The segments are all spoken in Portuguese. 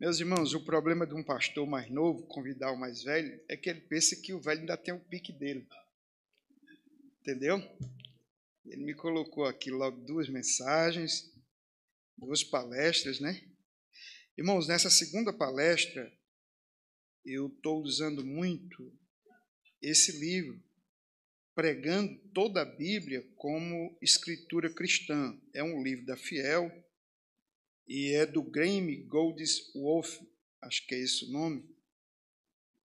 Meus irmãos, o problema de um pastor mais novo convidar o mais velho é que ele pensa que o velho ainda tem o pique dele. Entendeu? Ele me colocou aqui logo 2 mensagens, 2 palestras, né? Irmãos, nessa segunda palestra, eu estou usando muito esse livro, pregando toda a Bíblia como escritura cristã. É um livro da Fiel e é do Graham Goldsworth, acho que é esse o nome.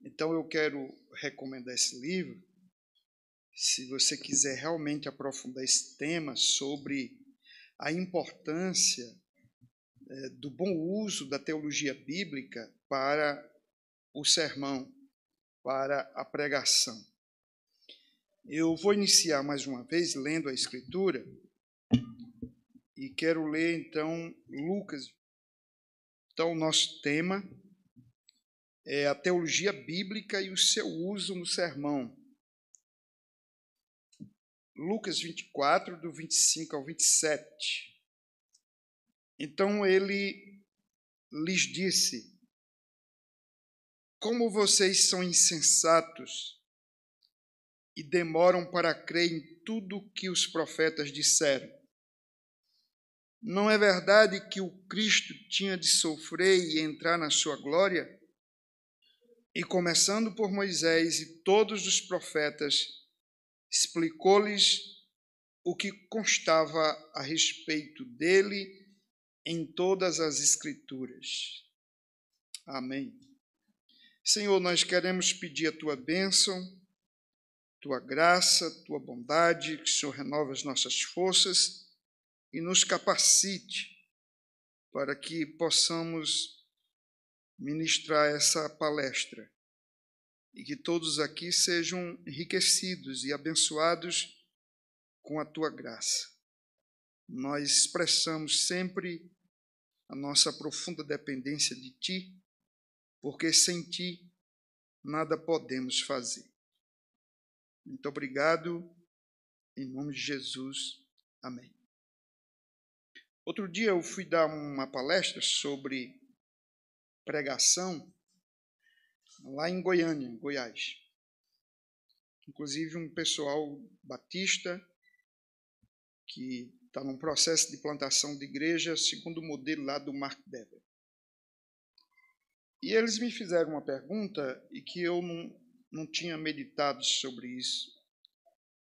Então eu quero recomendar esse livro, se você quiser realmente aprofundar esse tema sobre a importância do bom uso da teologia bíblica para o sermão, para a pregação. Eu vou iniciar mais uma vez lendo a Escritura e quero ler então Lucas. Então o nosso tema é a teologia bíblica e o seu uso no sermão. Lucas 24, do 25 ao 27. Então ele lhes disse: como vocês são insensatos e demoram para crer em tudo que os profetas disseram. Não é verdade que o Cristo tinha de sofrer e entrar na sua glória? E começando por Moisés e todos os profetas, explicou-lhes o que constava a respeito dele em todas as Escrituras. Amém. Senhor, nós queremos pedir a tua bênção, tua graça, tua bondade, que o Senhor renove as nossas forças e nos capacite para que possamos ministrar essa palestra e que todos aqui sejam enriquecidos e abençoados com a tua graça. Nós expressamos sempre a nossa profunda dependência de ti, porque sem ti nada podemos fazer. Muito obrigado, em nome de Jesus, amém. Outro dia eu fui dar uma palestra sobre pregação lá em Goiânia, Goiás. Inclusive um pessoal batista que está num processo de plantação de igreja segundo o modelo lá do Mark Dever. E eles me fizeram uma pergunta e que eu não tinha meditado sobre isso.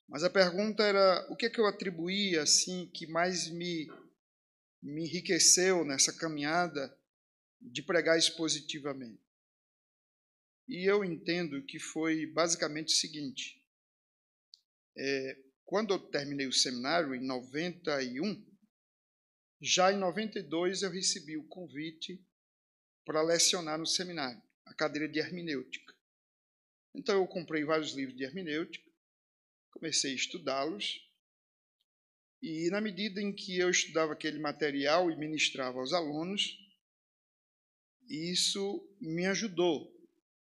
Mas a pergunta era: o que é que eu atribuía assim que mais me enriqueceu nessa caminhada de pregar expositivamente? E eu entendo que foi basicamente o seguinte: quando eu terminei o seminário, em 91, já em 92 eu recebi o convite para lecionar no seminário, a cadeira de hermenêutica. Então eu comprei vários livros de hermenêutica, comecei a estudá-los, e na medida em que eu estudava aquele material e ministrava aos alunos, isso me ajudou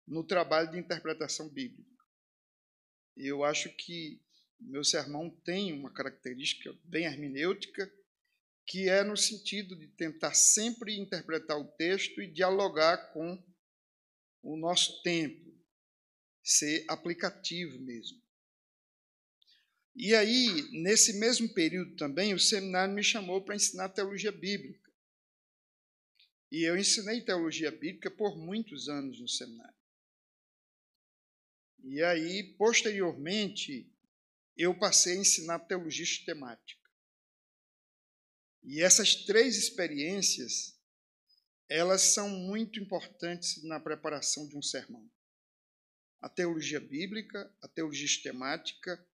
no trabalho de interpretação bíblica. Eu acho que meu sermão tem uma característica bem hermenêutica, que é no sentido de tentar sempre interpretar o texto e dialogar com o nosso tempo, ser aplicativo mesmo. E aí, nesse mesmo período também, o seminário me chamou para ensinar teologia bíblica. E eu ensinei teologia bíblica por muitos anos no seminário. E aí, posteriormente, eu passei a ensinar teologia sistemática. E essas 3 experiências, elas são muito importantes na preparação de um sermão. A teologia bíblica, a teologia sistemática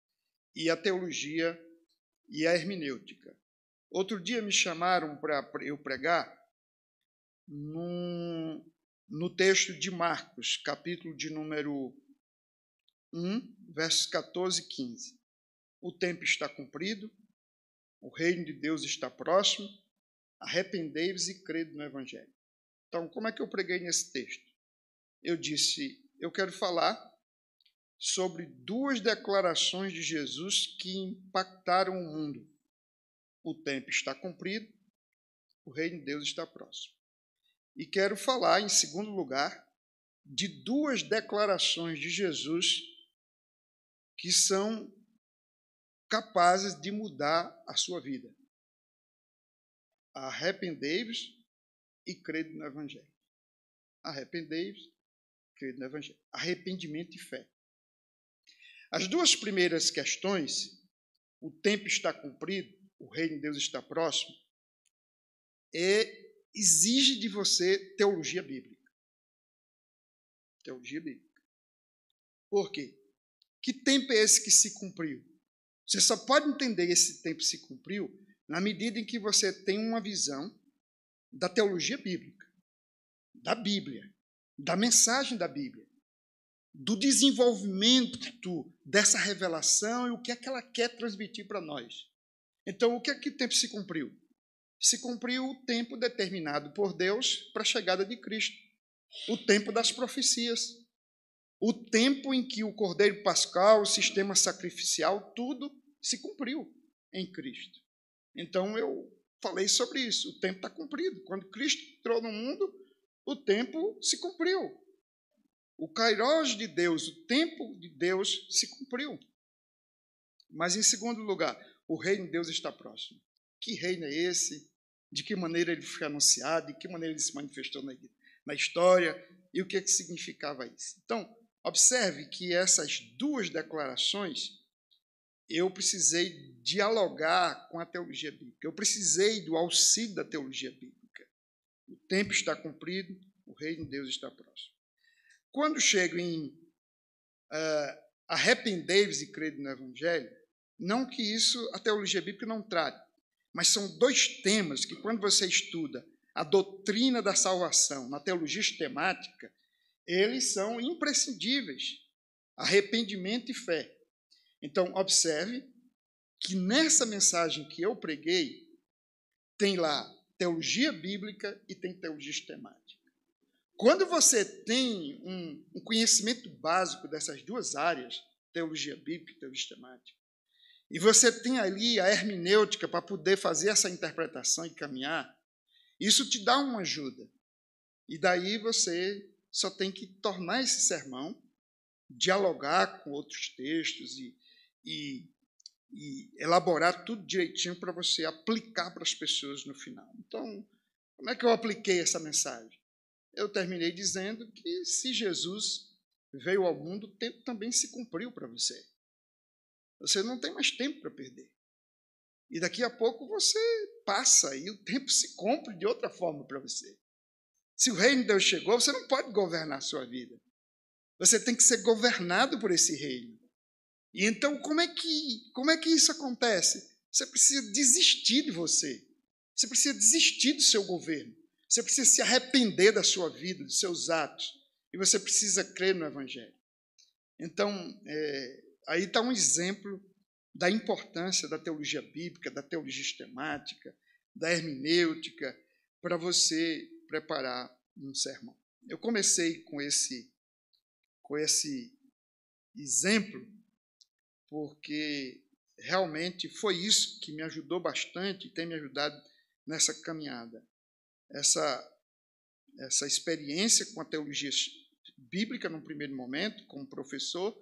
e a teologia e a hermenêutica. Outro dia me chamaram para eu pregar no texto de Marcos, capítulo de número 1, versos 14 e 15. O tempo está cumprido, o reino de Deus está próximo, arrependei-vos e crede no Evangelho. Então, como é que eu preguei nesse texto? Eu disse: eu quero falar sobre 2 declarações de Jesus que impactaram o mundo. O tempo está cumprido, o reino de Deus está próximo. E quero falar, em segundo lugar, de duas declarações de Jesus que são capazes de mudar a sua vida. Arrependei-vos e crede no Evangelho. Arrependei-vos, crede no Evangelho. Arrependimento e fé. As duas primeiras questões, o tempo está cumprido, o reino de Deus está próximo, exige de você teologia bíblica. Teologia bíblica. Por quê? Que tempo é esse que se cumpriu? Você só pode entender que esse tempo se cumpriu na medida em que você tem uma visão da teologia bíblica, da Bíblia, da mensagem da Bíblia, do desenvolvimento dessa revelação e o que é que ela quer transmitir para nós. Então, o que é que o tempo se cumpriu? Se cumpriu o tempo determinado por Deus para a chegada de Cristo, o tempo das profecias, o tempo em que o Cordeiro Pascal, o sistema sacrificial, tudo se cumpriu em Cristo. Então, eu falei sobre isso, o tempo está cumprido. Quando Cristo entrou no mundo, o tempo se cumpriu. O kairos de Deus, o tempo de Deus se cumpriu. Mas, em segundo lugar, o reino de Deus está próximo. Que reino é esse? De que maneira ele foi anunciado? De que maneira ele se manifestou na história? E o que significava isso? Então, observe que essas duas declarações, eu precisei dialogar com a teologia bíblica. Eu precisei do auxílio da teologia bíblica. O tempo está cumprido, o reino de Deus está próximo. Quando chego em arrependei-vos e crede no Evangelho, não que isso a teologia bíblica não trate, mas são dois temas que, quando você estuda a doutrina da salvação na teologia sistemática, eles são imprescindíveis. Arrependimento e fé. Então, observe que nessa mensagem que eu preguei, tem lá teologia bíblica e tem teologia sistemática. Quando você tem um conhecimento básico dessas duas áreas, teologia bíblica e teologia sistemática, e você tem ali a hermenêutica para poder fazer essa interpretação e caminhar, isso te dá uma ajuda. E daí você só tem que tornar esse sermão, dialogar com outros textos e elaborar tudo direitinho para você aplicar para as pessoas no final. Então, como é que eu apliquei essa mensagem? Eu terminei dizendo que se Jesus veio ao mundo, o tempo também se cumpriu para você. Você não tem mais tempo para perder. E daqui a pouco você passa e o tempo se cumpre de outra forma para você. Se o reino de Deus chegou, você não pode governar a sua vida. Você tem que ser governado por esse reino. E então, como é que isso acontece? Você precisa desistir de você. Você precisa desistir do seu governo. Você precisa se arrepender da sua vida, dos seus atos. E você precisa crer no Evangelho. Então, aí está um exemplo da importância da teologia bíblica, da teologia sistemática, da hermenêutica, para você preparar um sermão. Eu comecei com esse exemplo, porque realmente foi isso que me ajudou bastante e tem me ajudado nessa caminhada. Essa experiência com a teologia bíblica, num primeiro momento, como professor,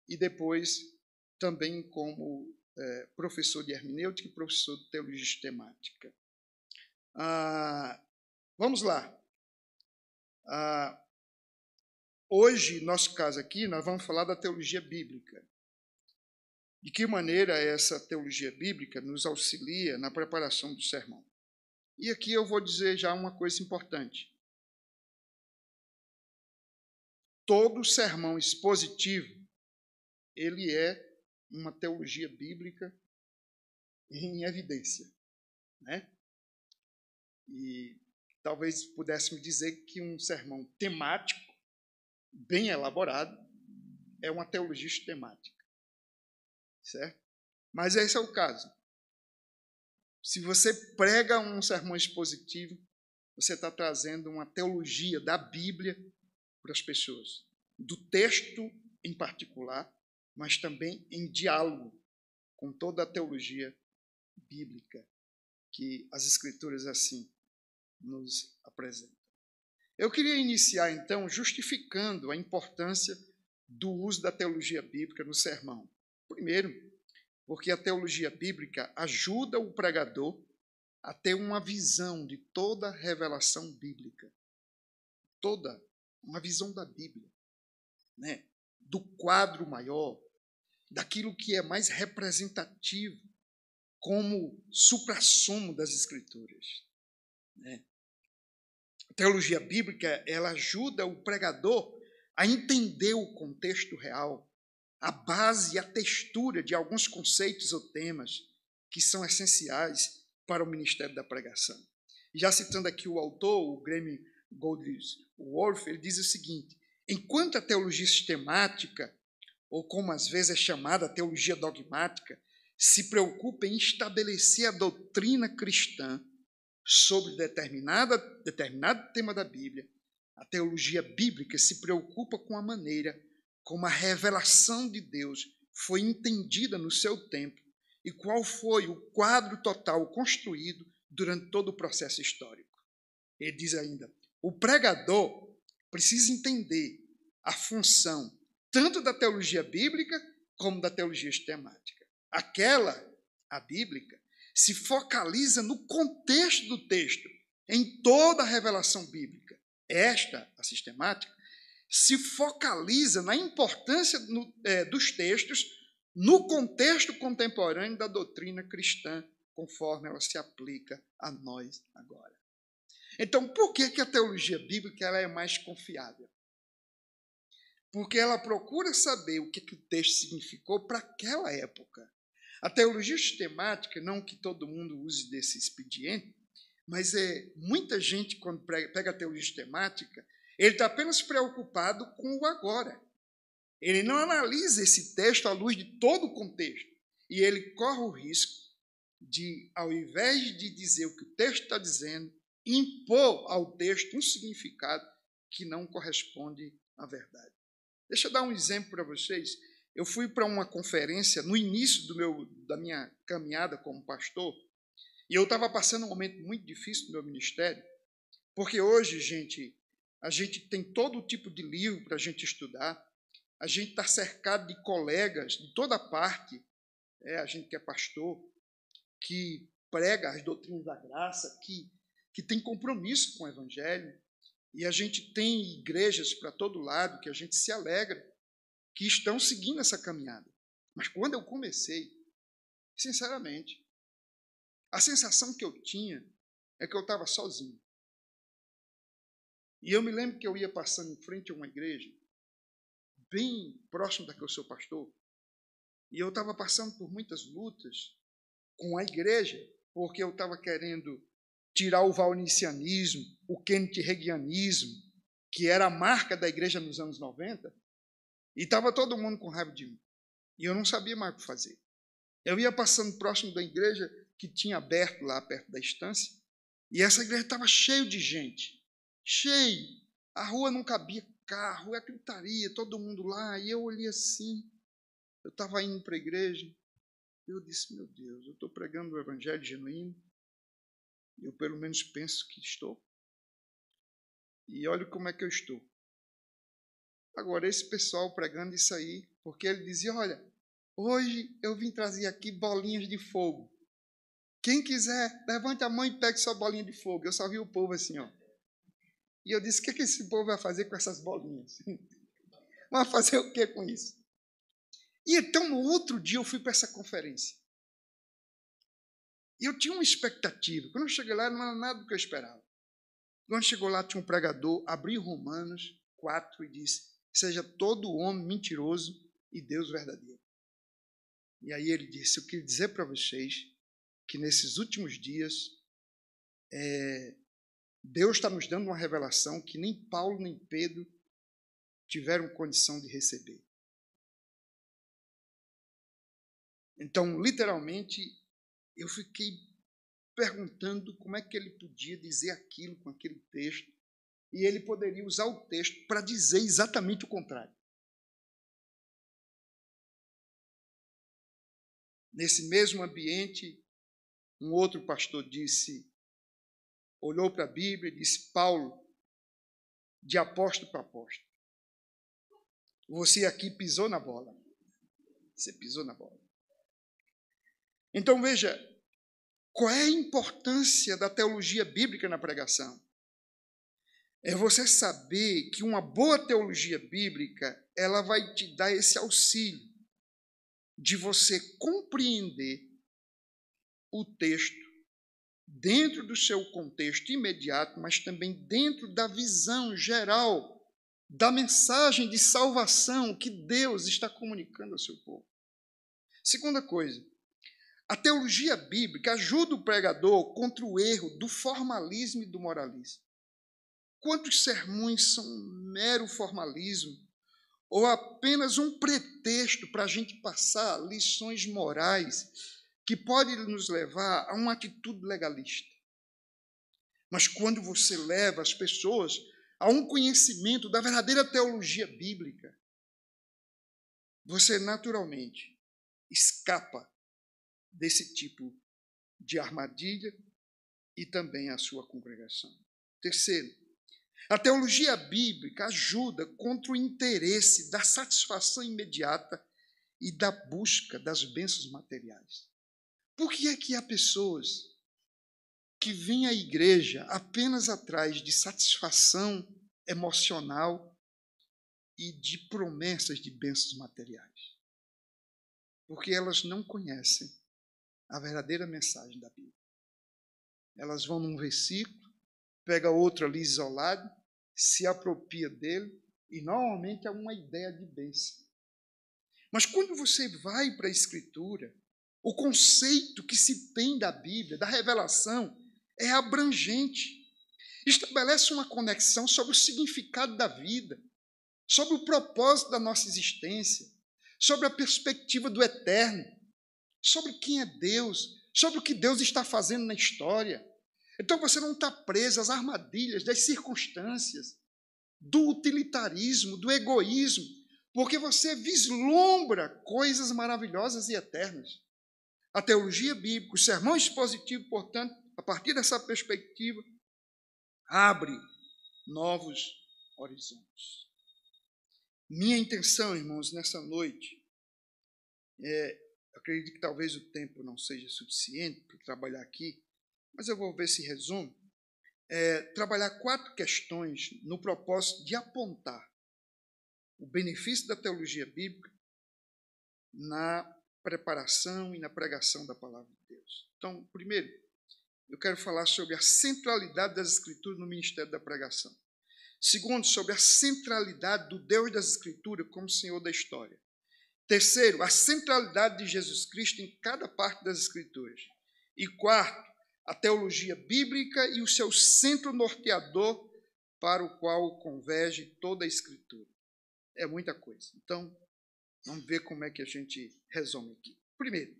e depois também como professor de hermenêutica e professor de teologia sistemática. Vamos lá. Hoje, nosso caso aqui, nós vamos falar da teologia bíblica. De que maneira essa teologia bíblica nos auxilia na preparação do sermão. E aqui eu vou dizer já uma coisa importante. Todo sermão expositivo, ele é uma teologia bíblica em evidência, né? E talvez pudéssemos dizer que um sermão temático, bem elaborado, é uma teologia sistemática, certo? Mas esse é o caso. Se você prega um sermão expositivo, você está trazendo uma teologia da Bíblia para as pessoas, do texto em particular, mas também em diálogo com toda a teologia bíblica que as Escrituras assim nos apresentam. Eu queria iniciar, então, justificando a importância do uso da teologia bíblica no sermão. Primeiro, porque a teologia bíblica ajuda o pregador a ter uma visão de toda a revelação bíblica. Toda uma visão da Bíblia, né? Do quadro maior, daquilo que é mais representativo como suprassumo das Escrituras, né? A teologia bíblica, ela ajuda o pregador a entender o contexto real, a base e a textura de alguns conceitos ou temas que são essenciais para o ministério da pregação. E já citando aqui o autor, o Graham Goldsworth, ele diz o seguinte: enquanto a teologia sistemática, ou como às vezes é chamada a teologia dogmática, se preocupa em estabelecer a doutrina cristã sobre determinado tema da Bíblia, a teologia bíblica se preocupa com a maneira como a revelação de Deus foi entendida no seu tempo e qual foi o quadro total construído durante todo o processo histórico. Ele diz ainda: o pregador precisa entender a função tanto da teologia bíblica como da teologia sistemática. A bíblica, se focaliza no contexto do texto, em toda a revelação bíblica. Esta, a sistemática, se focaliza na importância dos textos no contexto contemporâneo da doutrina cristã, conforme ela se aplica a nós agora. Então, por que a teologia bíblica ela é mais confiável? Porque ela procura saber o que o texto significou para aquela época. A teologia sistemática, não que todo mundo use desse expediente, mas muita gente, quando pega a teologia sistemática, ele está apenas preocupado com o agora. Ele não analisa esse texto à luz de todo o contexto. E ele corre o risco de, ao invés de dizer o que o texto está dizendo, impor ao texto um significado que não corresponde à verdade. Deixa eu dar um exemplo para vocês. Eu fui para uma conferência no início da minha caminhada como pastor, e eu estava passando um momento muito difícil no meu ministério, porque hoje, a gente tem todo tipo de livro para a gente estudar, a gente está cercado de colegas de toda parte, a gente que é pastor, que prega as doutrinas da graça, que tem compromisso com o Evangelho, e a gente tem igrejas para todo lado que a gente se alegra que estão seguindo essa caminhada. Mas quando eu comecei, sinceramente, a sensação que eu tinha é que eu estava sozinho. E eu me lembro que eu ia passando em frente a uma igreja, bem próximo da que eu sou pastor, e eu estava passando por muitas lutas com a igreja, porque eu estava querendo tirar o valnicianismo, o kenneth-reaganismo, que era a marca da igreja nos anos 90, e estava todo mundo com raiva de mim. E eu não sabia mais o que fazer. Eu ia passando próximo da igreja que tinha aberto lá perto da estância, e essa igreja estava cheia de gente. Cheio. A rua não cabia carro, gritaria, todo mundo lá. E eu olhei assim, eu estava indo para a igreja, e eu disse: meu Deus, eu estou pregando o evangelho genuíno, eu pelo menos penso que estou. E olha como é que eu estou. Agora, esse pessoal pregando isso aí, porque ele dizia: olha, hoje eu vim trazer aqui bolinhas de fogo. Quem quiser, levante a mão e pegue sua bolinha de fogo. Eu só vi o povo assim, ó. E eu disse: o que esse povo vai fazer com essas bolinhas? Vai fazer o que com isso? E então, no outro dia, eu fui para essa conferência. E eu tinha uma expectativa. Quando eu cheguei lá, não era nada do que eu esperava. Quando chegou lá, tinha um pregador, abriu Romanos 4 e disse: seja todo homem mentiroso e Deus verdadeiro. E aí ele disse: eu queria dizer para vocês que nesses últimos dias, Deus está nos dando uma revelação que nem Paulo nem Pedro tiveram condição de receber. Então, literalmente, eu fiquei perguntando como é que ele podia dizer aquilo com aquele texto, e ele poderia usar o texto para dizer exatamente o contrário. Nesse mesmo ambiente, um outro pastor olhou para a Bíblia e disse: Paulo de apóstolo para apóstolo. Você aqui pisou na bola. Você pisou na bola. Então, veja, qual é a importância da teologia bíblica na pregação? É você saber que uma boa teologia bíblica, ela vai te dar esse auxílio de você compreender o texto dentro do seu contexto imediato, mas também dentro da visão geral da mensagem de salvação que Deus está comunicando ao seu povo. Segunda coisa, a teologia bíblica ajuda o pregador contra o erro do formalismo e do moralismo. Quantos sermões são um mero formalismo ou apenas um pretexto para a gente passar lições morais que podem nos levar a uma atitude legalista? Mas quando você leva as pessoas a um conhecimento da verdadeira teologia bíblica, você naturalmente escapa desse tipo de armadilha e também a sua congregação. Terceiro, a teologia bíblica ajuda contra o interesse da satisfação imediata e da busca das bênçãos materiais. Por que é que há pessoas que vêm à igreja apenas atrás de satisfação emocional e de promessas de bênçãos materiais? Porque elas não conhecem a verdadeira mensagem da Bíblia. Elas vão num versículo, pega outro ali isolado, se apropria dele e normalmente é uma ideia de bênção. Mas quando você vai para a Escritura, o conceito que se tem da Bíblia, da revelação, é abrangente. Estabelece uma conexão sobre o significado da vida, sobre o propósito da nossa existência, sobre a perspectiva do eterno, sobre quem é Deus, sobre o que Deus está fazendo na história. Então você não está preso às armadilhas das circunstâncias, do utilitarismo, do egoísmo, porque você vislumbra coisas maravilhosas e eternas. A teologia bíblica, o sermão expositivo, portanto, a partir dessa perspectiva, abre novos horizontes. Minha intenção, irmãos, nessa noite, acredito que talvez o tempo não seja suficiente para trabalhar aqui, mas eu vou ver se resumo, trabalhar 4 questões no propósito de apontar o benefício da teologia bíblica na preparação e na pregação da palavra de Deus. Então, primeiro, eu quero falar sobre a centralidade das Escrituras no ministério da pregação. Segundo, sobre a centralidade do Deus das Escrituras como Senhor da história. Terceiro, a centralidade de Jesus Cristo em cada parte das Escrituras. E quarto, a teologia bíblica e o seu centro norteador para o qual converge toda a Escritura. É muita coisa. Então, vamos ver como é que a gente resume aqui. Primeiro,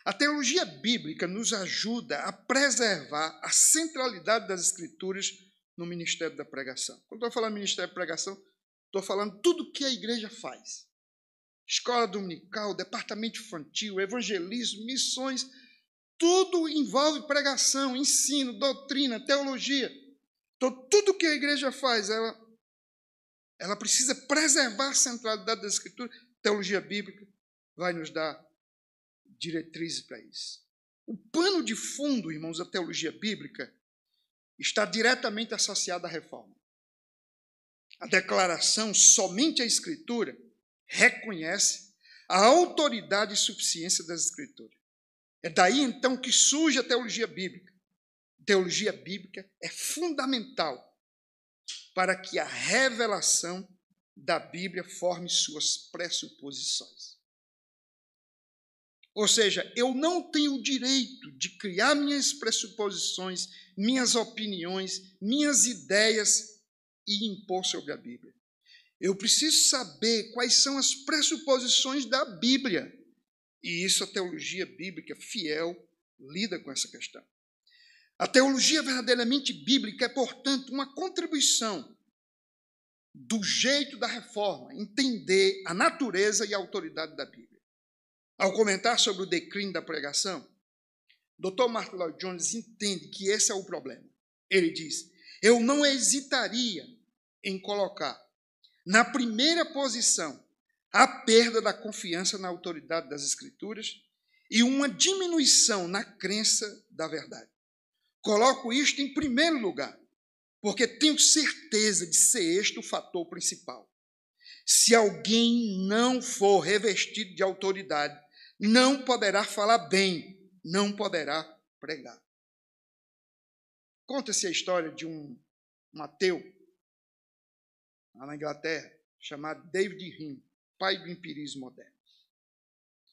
a teologia bíblica nos ajuda a preservar a centralidade das Escrituras no ministério da pregação. Quando estou falando ministério da pregação, estou falando tudo que a igreja faz. Escola dominical, departamento infantil, evangelismo, missões, tudo envolve pregação, ensino, doutrina, teologia. Então, tudo que a igreja faz, ela precisa preservar a centralidade da Escritura. Teologia bíblica vai nos dar diretrizes para isso. O pano de fundo, irmãos, da teologia bíblica está diretamente associado à reforma. A declaração somente a Escritura reconhece a autoridade e suficiência das Escrituras. É daí, então, que surge a teologia bíblica. A teologia bíblica é fundamental para que a revelação da Bíblia forme suas pressuposições. Ou seja, eu não tenho o direito de criar minhas pressuposições, minhas opiniões, minhas ideias e impor sobre a Bíblia. Eu preciso saber quais são as pressuposições da Bíblia. E isso a teologia bíblica fiel lida com essa questão. A teologia verdadeiramente bíblica é, portanto, uma contribuição do jeito da reforma, entender a natureza e a autoridade da Bíblia. Ao comentar sobre o declínio da pregação, Dr. Martin Lloyd Jones entende que esse é o problema. Ele diz: eu não hesitaria em colocar na primeira posição a perda da confiança na autoridade das Escrituras e uma diminuição na crença da verdade. Coloco isto em primeiro lugar, porque tenho certeza de ser este o fator principal. Se alguém não for revestido de autoridade, não poderá falar bem, não poderá pregar. Conta-se a história de um ateu, lá na Inglaterra, chamado David Hume, pai do empirismo moderno.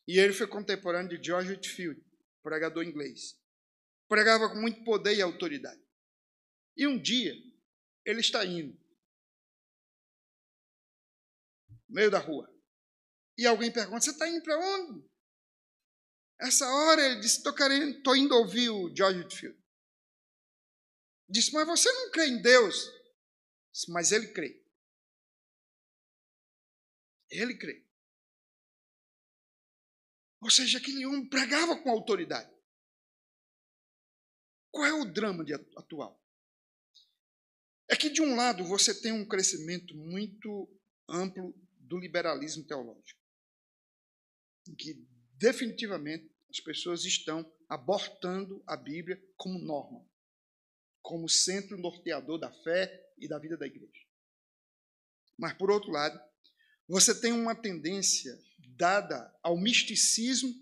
E ele foi contemporâneo de George Whitefield, pregador inglês. Pregava com muito poder e autoridade. E um dia, ele está indo no meio da rua. E alguém pergunta, você está indo para onde? Essa hora ele disse, estou indo ouvir o George Whitefield. Disse, mas você não crê em Deus? Disse, mas ele crê. Ele crê. Ou seja, aquele homem pregava com autoridade. Qual é o drama atual? É que, de um lado, você tem um crescimento muito amplo do liberalismo teológico, em que, definitivamente, as pessoas estão abortando a Bíblia como norma, como centro norteador da fé e da vida da igreja. Mas, por outro lado, você tem uma tendência dada ao misticismo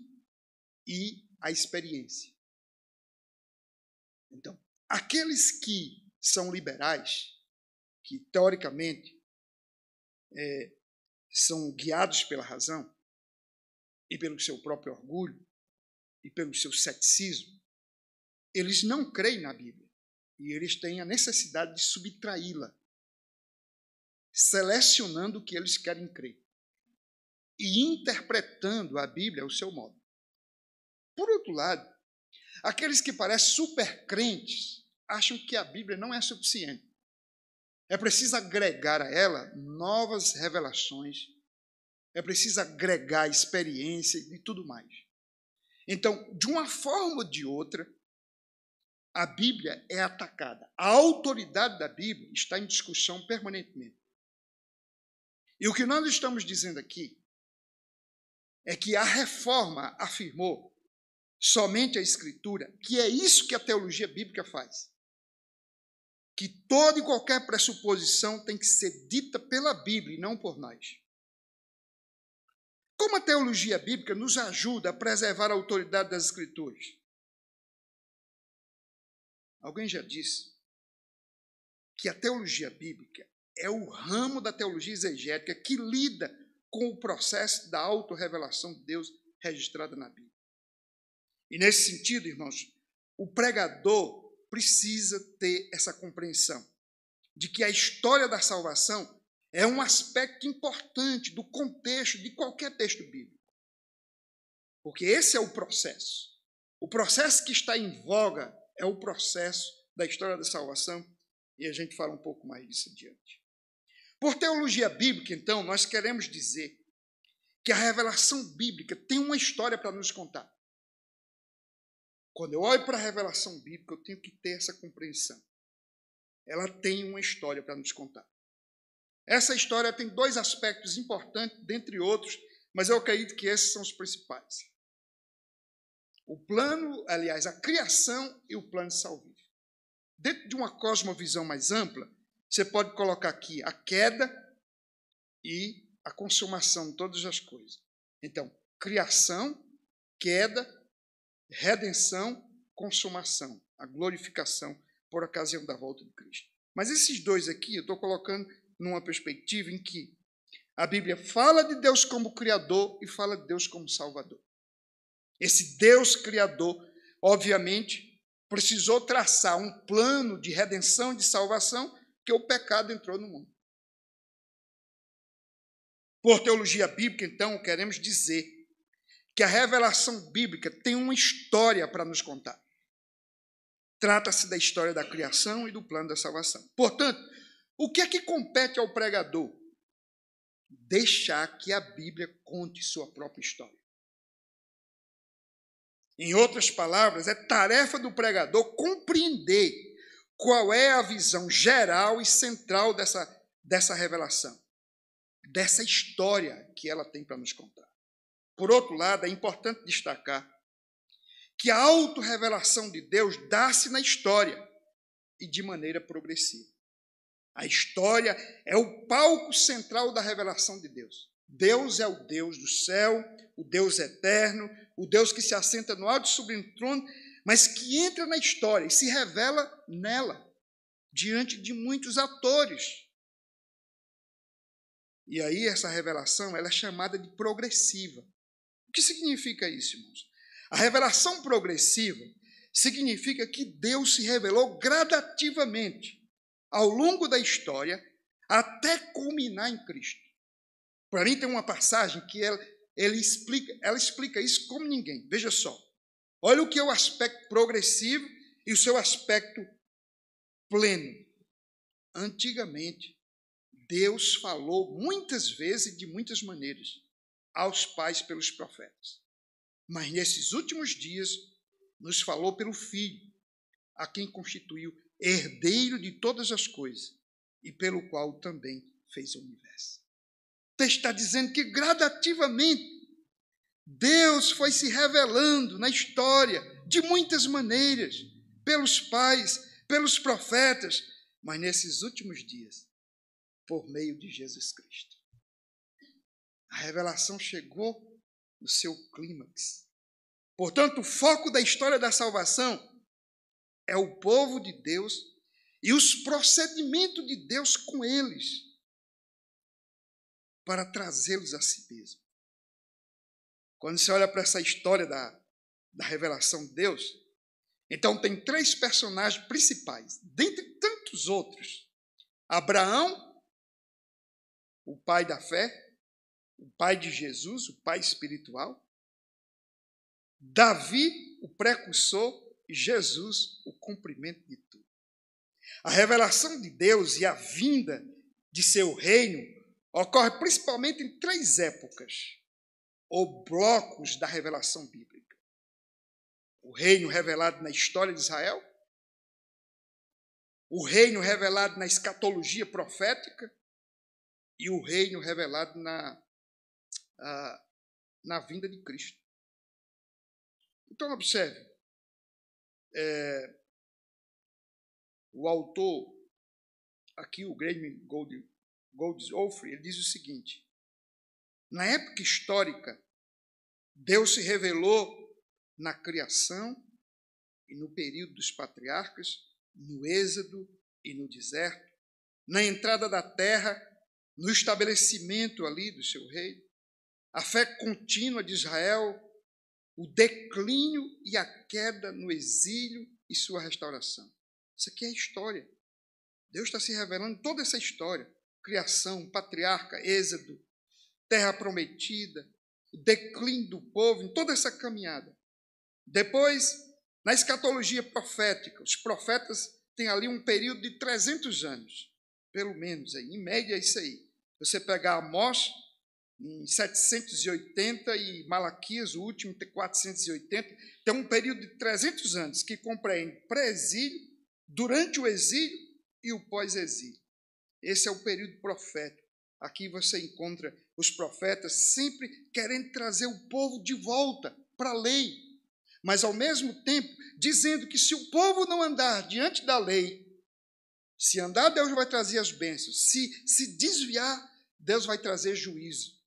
e à experiência. Então, aqueles que são liberais, que teoricamente são guiados pela razão e pelo seu próprio orgulho e pelo seu ceticismo, eles não creem na Bíblia e eles têm a necessidade de subtraí-la, selecionando o que eles querem crer e interpretando a Bíblia ao seu modo. Por outro lado, aqueles que parecem super crentes acham que a Bíblia não é suficiente. É preciso agregar a ela novas revelações, é preciso agregar experiência e tudo mais. Então, de uma forma ou de outra, a Bíblia é atacada. A autoridade da Bíblia está em discussão permanentemente. E o que nós estamos dizendo aqui é que a reforma afirmou somente a Escritura, que é isso que a teologia bíblica faz. Que toda e qualquer pressuposição tem que ser dita pela Bíblia e não por nós. Como a teologia bíblica nos ajuda a preservar a autoridade das Escrituras? Alguém já disse que a teologia bíblica é o ramo da teologia exegética que lida com o processo da autorrevelação de Deus registrada na Bíblia. E nesse sentido, irmãos, o pregador precisa ter essa compreensão de que a história da salvação é um aspecto importante do contexto de qualquer texto bíblico. Porque esse é o processo. O processo que está em voga é o processo da história da salvação, e a gente fala um pouco mais disso adiante. Por teologia bíblica, então, nós queremos dizer que a revelação bíblica tem uma história para nos contar. Quando eu olho para a revelação bíblica, eu tenho que ter essa compreensão. Ela tem uma história para nos contar. Essa história tem dois aspectos importantes, dentre outros, mas eu acredito que esses são os principais. O plano, aliás, a criação e o plano salvífico. Dentro de uma cosmovisão mais ampla, você pode colocar aqui a queda e a consumação de todas as coisas. Então, criação, queda, redenção, consumação, a glorificação por ocasião da volta de Cristo. Mas esses dois aqui eu estou colocando numa perspectiva em que a Bíblia fala de Deus como Criador e fala de Deus como Salvador. Esse Deus Criador, obviamente, precisou traçar um plano de redenção e de salvação porque o pecado entrou no mundo. Por teologia bíblica, então, queremos dizer que a revelação bíblica tem uma história para nos contar. Trata-se da história da criação e do plano da salvação. Portanto, o que é que compete ao pregador? Deixar que a Bíblia conte sua própria história. Em outras palavras, é tarefa do pregador compreender qual é a visão geral e central dessa revelação, dessa história que ela tem para nos contar. Por outro lado, é importante destacar que a autorrevelação de Deus dá-se na história e de maneira progressiva. A história é o palco central da revelação de Deus. Deus é o Deus do céu, o Deus eterno, o Deus que se assenta no alto e sublime trono, mas que entra na história e se revela nela, diante de muitos atores. E aí essa revelação ela é chamada de progressiva. O que significa isso, irmãos? A revelação progressiva significa que Deus se revelou gradativamente ao longo da história até culminar em Cristo. Para mim tem uma passagem que ela explica isso como ninguém. Veja só. Olha o que é o aspecto progressivo e o seu aspecto pleno. Antigamente, Deus falou muitas vezes e de muitas maneiras aos pais pelos profetas. Mas nesses últimos dias, nos falou pelo Filho, a quem constituiu herdeiro de todas as coisas e pelo qual também fez o universo. O texto está dizendo que gradativamente Deus foi se revelando na história de muitas maneiras, pelos pais, pelos profetas, mas nesses últimos dias, por meio de Jesus Cristo. A revelação chegou no seu clímax. Portanto, o foco da história da salvação é o povo de Deus e os procedimentos de Deus com eles para trazê-los a si mesmo. Quando você olha para essa história da revelação de Deus, então tem três personagens principais, dentre tantos outros. Abraão, o pai da fé, o pai de Jesus, o pai espiritual. Davi, o precursor, e Jesus, o cumprimento de tudo. A revelação de Deus e a vinda de seu reino ocorre principalmente em três épocas, ou blocos da revelação bíblica. O reino revelado na história de Israel, o reino revelado na escatologia profética e o reino revelado na vinda de Cristo. Então, observe, o autor, aqui o Graham Goldsworthy, ele diz o seguinte: na época histórica, Deus se revelou na criação e no período dos patriarcas, no êxodo e no deserto, na entrada da terra, no estabelecimento ali do seu reino, a fé contínua de Israel, o declínio e a queda no exílio e sua restauração. Isso aqui é a história. Deus está se revelando toda essa história. Criação, patriarca, êxodo, terra prometida, o declínio do povo, em toda essa caminhada. Depois, na escatologia profética, os profetas têm ali um período de 300 anos, pelo menos, aí, em média é isso aí. Você pegar Amós, em 780, e Malaquias, o último, tem 480, tem um período de 300 anos que compreende pré-exílio, durante o exílio e o pós-exílio. Esse é o período profético. Aqui você encontra os profetas sempre querendo trazer o povo de volta para a lei, mas ao mesmo tempo dizendo que se o povo não andar diante da lei, se andar, Deus vai trazer as bênçãos. Se desviar, Deus vai trazer juízo.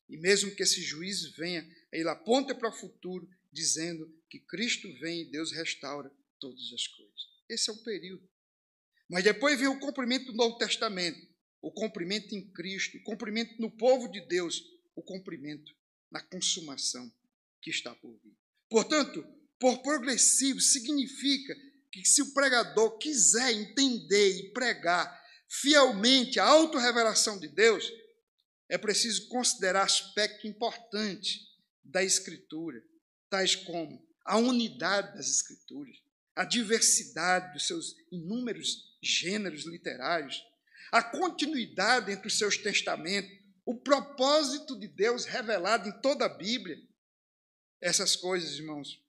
E mesmo que esse juízo venha, ele aponta para o futuro, dizendo que Cristo vem e Deus restaura todas as coisas. Esse é o período. Mas depois vem o cumprimento do Novo Testamento, o cumprimento em Cristo, o cumprimento no povo de Deus, o cumprimento na consumação que está por vir. Portanto, por progressivo, significa que se o pregador quiser entender e pregar fielmente a autorrevelação de Deus, é preciso considerar aspectos importantes da Escritura, tais como a unidade das Escrituras, a diversidade dos seus inúmeros gêneros literários, a continuidade entre os seus testamentos, o propósito de Deus revelado em toda a Bíblia. Essas coisas, irmãos,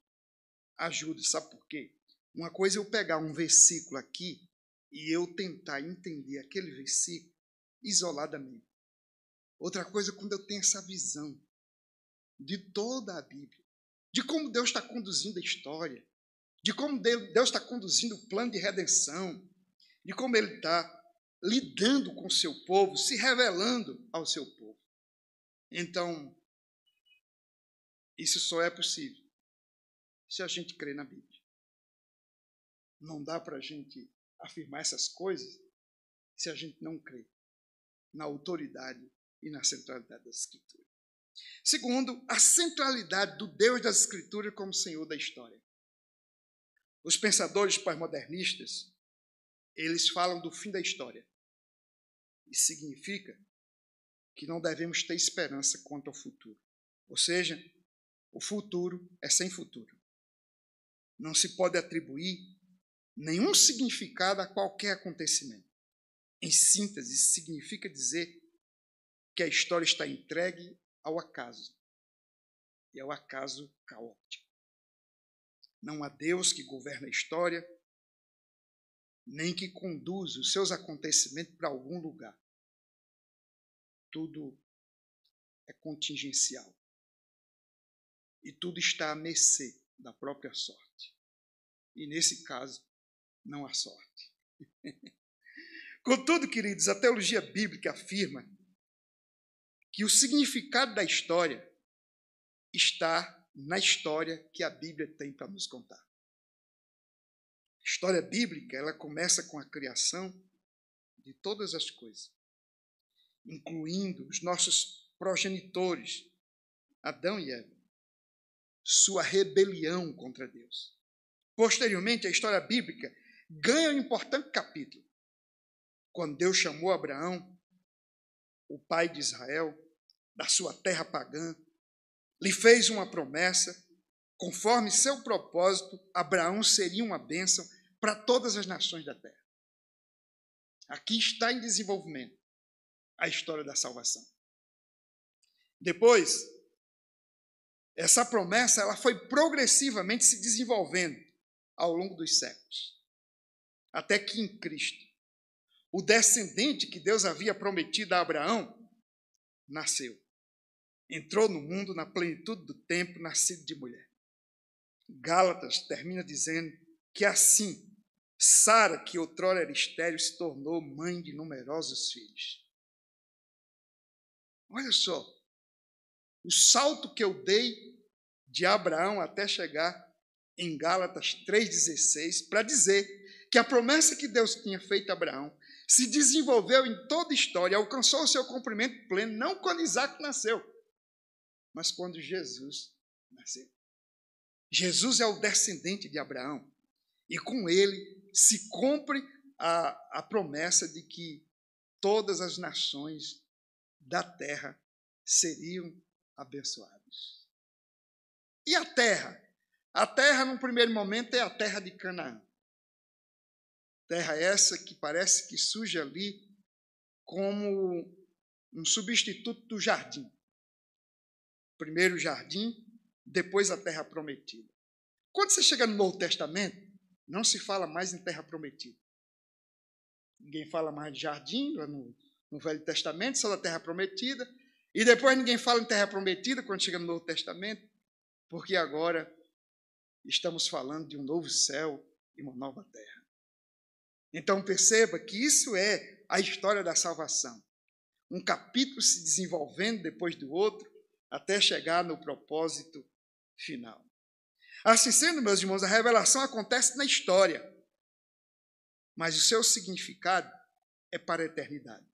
ajudam. Sabe por quê? Uma coisa é eu pegar um versículo aqui e eu tentar entender aquele versículo isoladamente. Outra coisa, quando eu tenho essa visão de toda a Bíblia, de como Deus está conduzindo a história, de como Deus está conduzindo o plano de redenção, de como Ele está lidando com o seu povo, se revelando ao seu povo. Então, isso só é possível se a gente crê na Bíblia. Não dá para a gente afirmar essas coisas se a gente não crê na autoridade e na centralidade das Escrituras. Segundo, a centralidade do Deus das Escrituras como Senhor da história. Os pensadores pós-modernistas, eles falam do fim da história. Isso significa que não devemos ter esperança quanto ao futuro. Ou seja, o futuro é sem futuro. Não se pode atribuir nenhum significado a qualquer acontecimento. Em síntese, significa dizer que a história está entregue ao acaso. E ao acaso caótico. Não há Deus que governa a história, nem que conduz os seus acontecimentos para algum lugar. Tudo é contingencial. E tudo está à mercê da própria sorte. E nesse caso, não há sorte. Contudo, queridos, a teologia bíblica afirma que o significado da história está na história que a Bíblia tem para nos contar. A história bíblica, ela começa com a criação de todas as coisas, incluindo os nossos progenitores, Adão e Eva, sua rebelião contra Deus. Posteriormente, a história bíblica ganha um importante capítulo, quando Deus chamou Abraão, o pai de Israel, da sua terra pagã, lhe fez uma promessa, conforme seu propósito, Abraão seria uma bênção para todas as nações da terra. Aqui está em desenvolvimento a história da salvação. Depois, essa promessa ela foi progressivamente se desenvolvendo ao longo dos séculos, até que em Cristo, o descendente que Deus havia prometido a Abraão nasceu. Entrou no mundo na plenitude do tempo, nascido de mulher. Gálatas termina dizendo que assim, Sara, que outrora era estéril, se tornou mãe de numerosos filhos. Olha só, o salto que eu dei de Abraão até chegar em Gálatas 3,16, para dizer que a promessa que Deus tinha feito a Abraão se desenvolveu em toda a história, alcançou o seu cumprimento pleno, não quando Isaac nasceu, mas quando Jesus nasceu. Jesus é o descendente de Abraão, e com ele se cumpre a promessa de que todas as nações da terra seriam abençoadas. E a terra? A terra, num primeiro momento, é a terra de Canaã. Terra essa que parece que surge ali como um substituto do jardim. Primeiro o jardim, depois a terra prometida. Quando você chega no Novo Testamento, não se fala mais em terra prometida. Ninguém fala mais de jardim no Velho Testamento, só da terra prometida. E depois ninguém fala em terra prometida quando chega no Novo Testamento, porque agora estamos falando de um novo céu e uma nova terra. Então perceba que isso é a história da salvação. Um capítulo se desenvolvendo depois do outro, até chegar no propósito final. Assim sendo, meus irmãos, a revelação acontece na história, mas o seu significado é para a eternidade.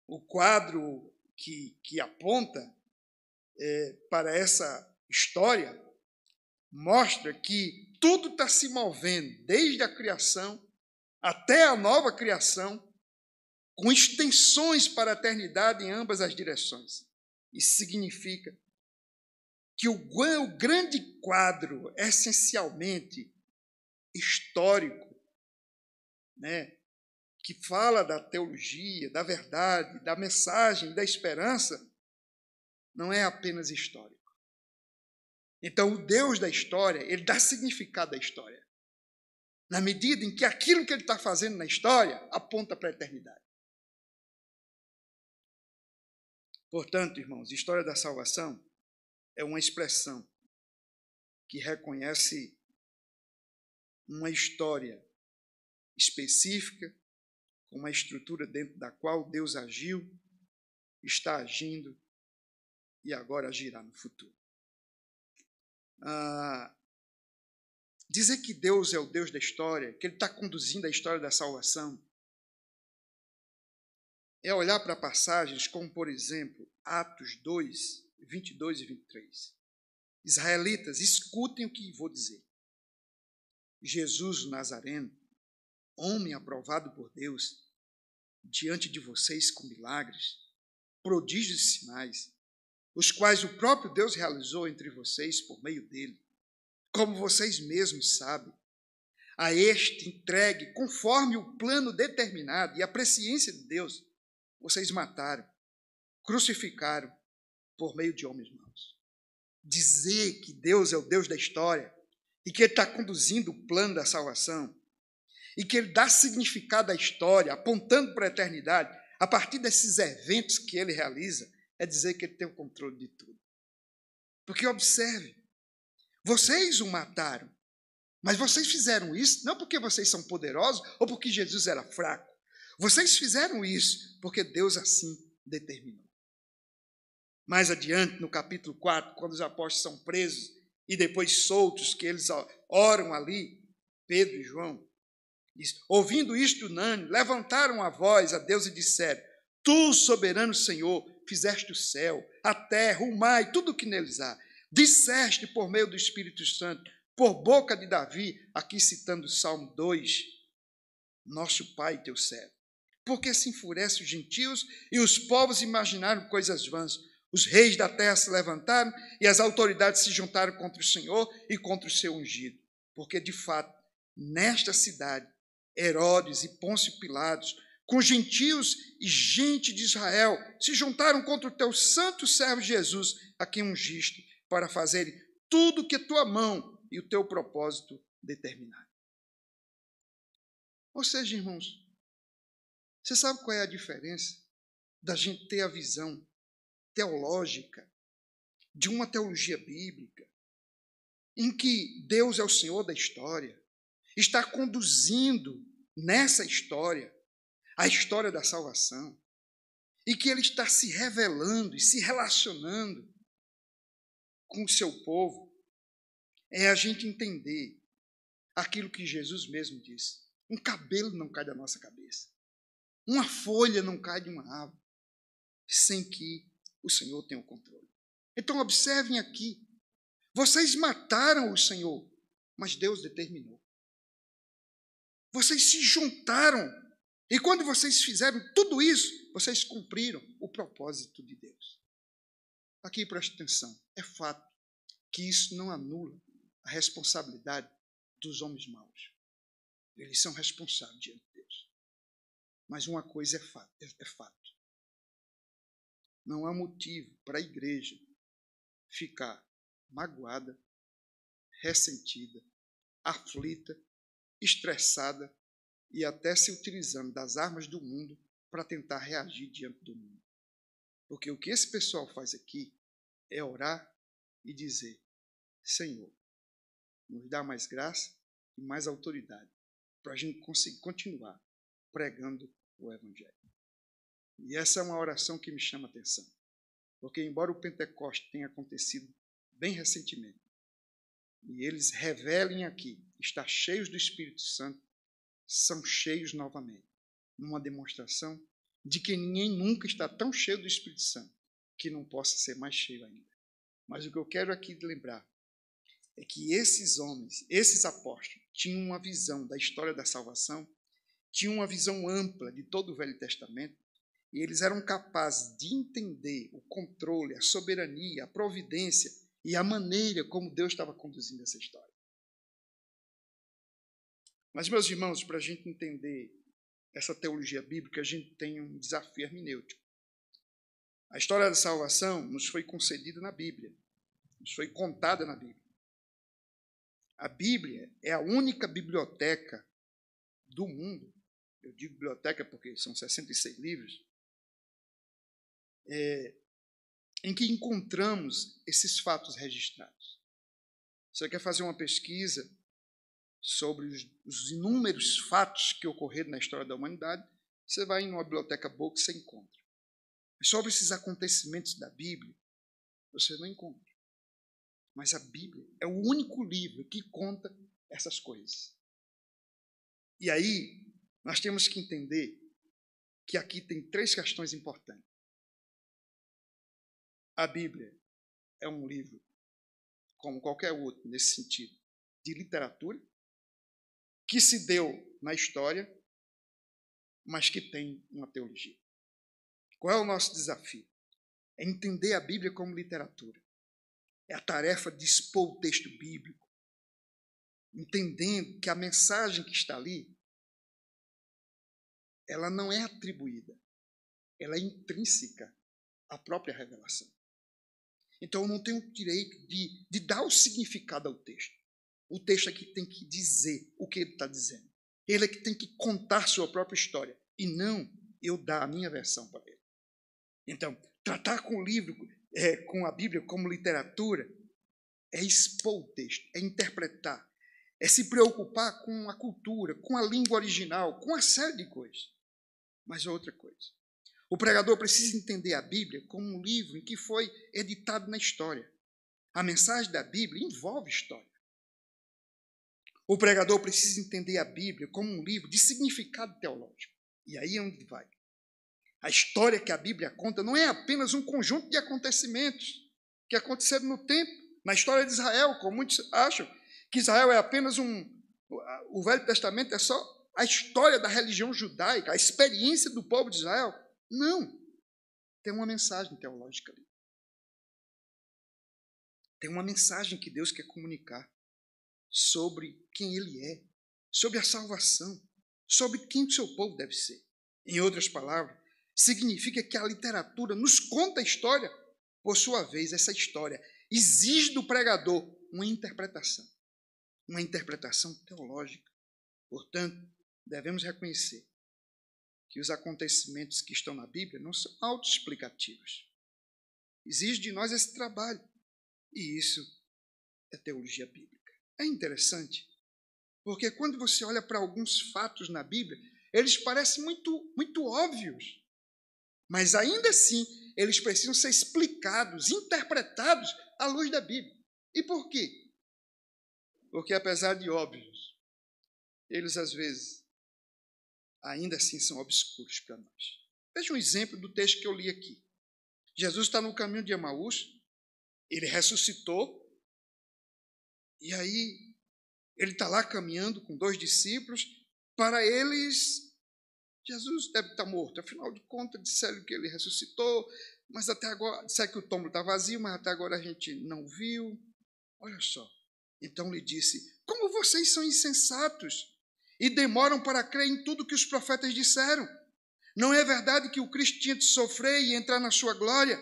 O quadro que aponta para essa história mostra que tudo está se movendo, desde a criação até a nova criação, com extensões para a eternidade em ambas as direções. Isso significa que o grande quadro, essencialmente histórico, né, que fala da teologia, da verdade, da mensagem, da esperança, não é apenas histórico. Então, o Deus da história, ele dá significado à história, na medida em que aquilo que ele está fazendo na história aponta para a eternidade. Portanto, irmãos, história da salvação é uma expressão que reconhece uma história específica, com uma estrutura dentro da qual Deus agiu, está agindo e agora agirá no futuro. Dizer que Deus é o Deus da história, que Ele está conduzindo a história da salvação, é olhar para passagens como, por exemplo, Atos 2, 22 e 23. Israelitas, escutem o que vou dizer. Jesus o Nazareno, homem aprovado por Deus, diante de vocês com milagres, prodígios e sinais, os quais o próprio Deus realizou entre vocês por meio dele, como vocês mesmos sabem, a este entregue conforme o plano determinado e a presciência de Deus, vocês mataram, crucificaram por meio de homens maus. Dizer que Deus é o Deus da história e que Ele está conduzindo o plano da salvação e que Ele dá significado à história, apontando para a eternidade, a partir desses eventos que Ele realiza, é dizer que Ele tem o controle de tudo. Porque observe, vocês o mataram, mas vocês fizeram isso não porque vocês são poderosos ou porque Jesus era fraco. Vocês fizeram isso porque Deus assim determinou. Mais adiante, no capítulo 4, quando os apóstolos são presos e depois soltos, que eles oram ali, Pedro e João, diz, ouvindo isto unânime, levantaram a voz a Deus e disseram, Tu, soberano Senhor, fizeste o céu, a terra, o mar e tudo o que neles há. Disseste por meio do Espírito Santo, por boca de Davi, aqui citando o Salmo 2, nosso Pai, teu servo. Porque se enfurecem os gentios e os povos imaginaram coisas vãs. Os reis da terra se levantaram e as autoridades se juntaram contra o Senhor e contra o seu ungido. Porque, de fato, nesta cidade, Herodes e Pôncio Pilatos, com gentios e gente de Israel, se juntaram contra o teu santo servo Jesus, a quem ungiste, para fazerem tudo o que tua mão e o teu propósito determinaram. Ou seja, irmãos, você sabe qual é a diferença da gente ter a visão teológica de uma teologia bíblica, em que Deus é o Senhor da história, está conduzindo nessa história a história da salvação, e que Ele está se revelando e se relacionando com o seu povo, é a gente entender aquilo que Jesus mesmo disse. Um cabelo não cai da nossa cabeça. Uma folha não cai de uma árvore sem que o Senhor tenha o controle. Então observem aqui. Vocês mataram o Senhor, mas Deus determinou. Vocês se juntaram. E quando vocês fizeram tudo isso, vocês cumpriram o propósito de Deus. Aqui preste atenção. É fato que isso não anula a responsabilidade dos homens maus. Eles são responsáveis diante de Deus. Mas uma coisa é fato. Não há motivo para a igreja ficar magoada, ressentida, aflita, estressada e até se utilizando das armas do mundo para tentar reagir diante do mundo. Porque o que esse pessoal faz aqui é orar e dizer, Senhor, nos dá mais graça e mais autoridade para a gente conseguir continuar pregando o Evangelho. E essa é uma oração que me chama a atenção. Porque embora o Pentecostes tenha acontecido bem recentemente, e eles revelem aqui, estar cheios do Espírito Santo, são cheios novamente, numa demonstração de que ninguém nunca está tão cheio do Espírito Santo que não possa ser mais cheio ainda. Mas o que eu quero aqui lembrar é que esses homens, esses apóstolos, tinham uma visão da história da salvação, tinham uma visão ampla de todo o Velho Testamento, e eles eram capazes de entender o controle, a soberania, a providência e a maneira como Deus estava conduzindo essa história. Mas, meus irmãos, para a gente entender essa teologia bíblica, a gente tem um desafio hermenêutico. A história da salvação nos foi concedida na Bíblia, nos foi contada na Bíblia. A Bíblia é a única biblioteca do mundo, eu digo biblioteca porque são 66 livros, em que encontramos esses fatos registrados. Você quer fazer uma pesquisa sobre os inúmeros fatos que ocorreram na história da humanidade, você vai em uma biblioteca boa que você encontra. Mas sobre esses acontecimentos da Bíblia, você não encontra. Mas a Bíblia é o único livro que conta essas coisas. E aí, nós temos que entender que aqui tem 3 questões importantes. A Bíblia é um livro, como qualquer outro, nesse sentido, de literatura, que se deu na história, mas que tem uma teologia. Qual é o nosso desafio? É entender a Bíblia como literatura. É a tarefa de expor o texto bíblico, entendendo que a mensagem que está ali, ela não é atribuída, ela é intrínseca à própria revelação. Então, eu não tenho o direito de dar o significado ao texto. O texto é que tem que dizer o que ele está dizendo. Ele é que tem que contar sua própria história, e não eu dar a minha versão para ele. Então, tratar com o livro, com a Bíblia como literatura, é expor o texto, é interpretar, é se preocupar com a cultura, com a língua original, com uma série de coisas. Mas outra coisa, o pregador precisa entender a Bíblia como um livro em que foi editado na história. A mensagem da Bíblia envolve história. O pregador precisa entender a Bíblia como um livro de significado teológico. E aí é onde vai. A história que a Bíblia conta não é apenas um conjunto de acontecimentos que aconteceram no tempo, na história de Israel, como muitos acham que Israel é apenas o Velho Testamento é só a história da religião judaica, a experiência do povo de Israel. Não. Tem uma mensagem teológica ali. Tem uma mensagem que Deus quer comunicar sobre quem Ele é, sobre a salvação, sobre quem o seu povo deve ser. Em outras palavras, significa que a literatura nos conta a história. Por sua vez, essa história exige do pregador uma interpretação teológica. Portanto, devemos reconhecer que os acontecimentos que estão na Bíblia não são autoexplicativos. Exige de nós esse trabalho, e isso é teologia bíblica. É interessante, porque quando você olha para alguns fatos na Bíblia, eles parecem muito óbvios, mas ainda assim, eles precisam ser explicados, interpretados à luz da Bíblia. E por quê? Porque apesar de óbvios, eles às vezes ainda assim são obscuros para nós. Veja um exemplo do texto que eu li aqui. Jesus está no caminho de Emaús, ele ressuscitou, e aí ele está lá caminhando com 2 discípulos. Para eles, Jesus deve estar morto. Afinal de contas, disseram que ele ressuscitou, mas até agora, disseram que o túmulo está vazio, mas até agora a gente não viu. Olha só. Então lhe disse: como vocês são insensatos e demoram para crer em tudo que os profetas disseram? Não é verdade que o Cristo tinha de sofrer e entrar na sua glória?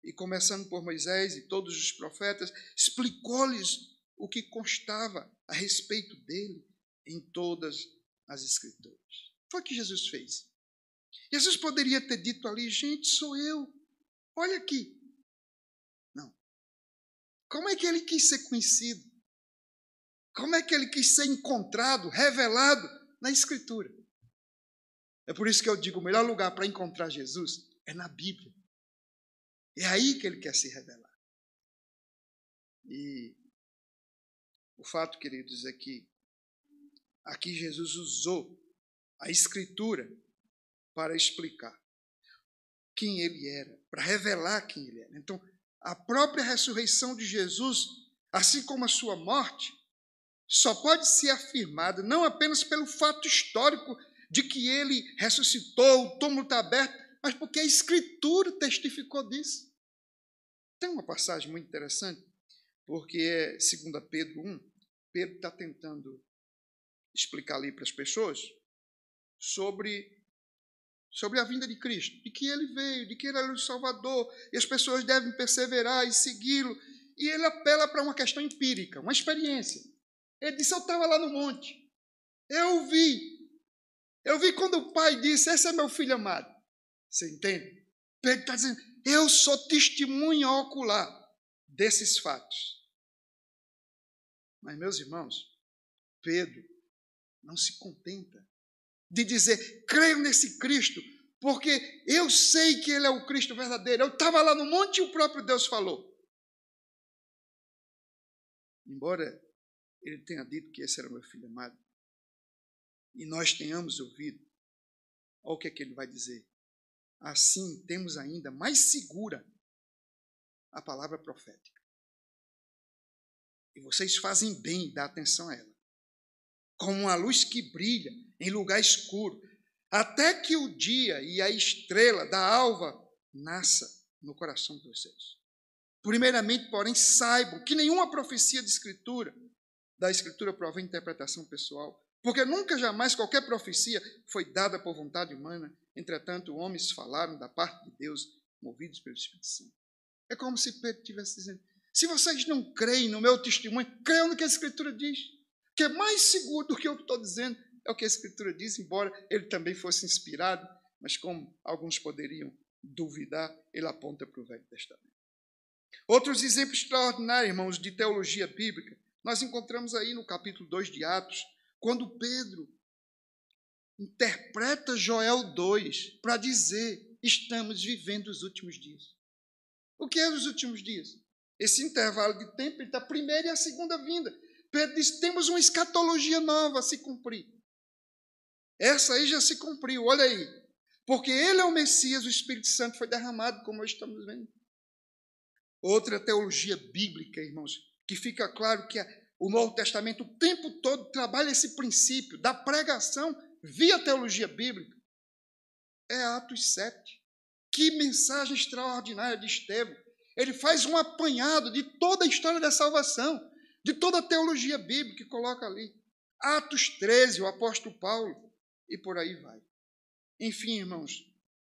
E começando por Moisés e todos os profetas, explicou-lhes o que constava a respeito dele em todas as Escrituras. Foi o que Jesus fez. Jesus poderia ter dito ali: gente, sou eu, olha aqui. Não. Como é que ele quis ser conhecido? Como é que ele quis ser encontrado, revelado na Escritura? É por isso que eu digo, o melhor lugar para encontrar Jesus é na Bíblia. É aí que ele quer se revelar. E o fato, queridos, é que aqui Jesus usou a Escritura para explicar quem ele era, para revelar quem ele era. Então, a própria ressurreição de Jesus, assim como a sua morte, só pode ser afirmada não apenas pelo fato histórico de que ele ressuscitou, o túmulo está aberto, mas porque a Escritura testificou disso. Tem uma passagem muito interessante, porque é 2 Pedro 1. Pedro está tentando explicar ali para as pessoas sobre a vinda de Cristo, de que ele veio, de que ele era o Salvador, e as pessoas devem perseverar e segui-lo. E ele apela para uma questão empírica, uma experiência. Ele disse: eu estava lá no monte, eu vi quando o pai disse: esse é meu filho amado. Você entende? Pedro está dizendo, eu sou testemunha ocular desses fatos. Mas, meus irmãos, Pedro não se contenta de dizer, creio nesse Cristo, porque eu sei que ele é o Cristo verdadeiro. Eu estava lá no monte e o próprio Deus falou. Embora ele tenha dito que esse era o meu filho amado, e nós tenhamos ouvido, olha o que é que ele vai dizer. Assim, temos ainda mais segura a palavra profética. E vocês fazem bem em dar atenção a ela. Como uma luz que brilha em lugar escuro, até que o dia e a estrela da alva nasça no coração de vocês. Primeiramente, porém, saibam que nenhuma profecia da Escritura provém de interpretação pessoal, porque nunca jamais qualquer profecia foi dada por vontade humana. Entretanto, homens falaram da parte de Deus, movidos pelo Espírito Santo. É como se Pedro estivesse dizendo, se vocês não creem no meu testemunho, creiam no que a Escritura diz, que é mais seguro do que eu estou dizendo, é o que a Escritura diz, embora ele também fosse inspirado, mas como alguns poderiam duvidar, ele aponta para o Velho Testamento. Outros exemplos extraordinários, irmãos, de teologia bíblica, nós encontramos aí no capítulo 2 de Atos, quando Pedro interpreta Joel 2 para dizer, estamos vivendo os últimos dias. O que é os últimos dias? Esse intervalo de tempo entre a primeira e a segunda vinda. Pedro diz, temos uma escatologia nova a se cumprir. Essa aí já se cumpriu, olha aí. Porque ele é o Messias, o Espírito Santo foi derramado, como hoje estamos vendo. Outra teologia bíblica, irmãos, que fica claro que o Novo Testamento o tempo todo trabalha esse princípio da pregação via teologia bíblica. É Atos 7. Que mensagem extraordinária de Estevão. Ele faz um apanhado de toda a história da salvação, de toda a teologia bíblica que coloca ali. Atos 13, o apóstolo Paulo, e por aí vai. Enfim, irmãos,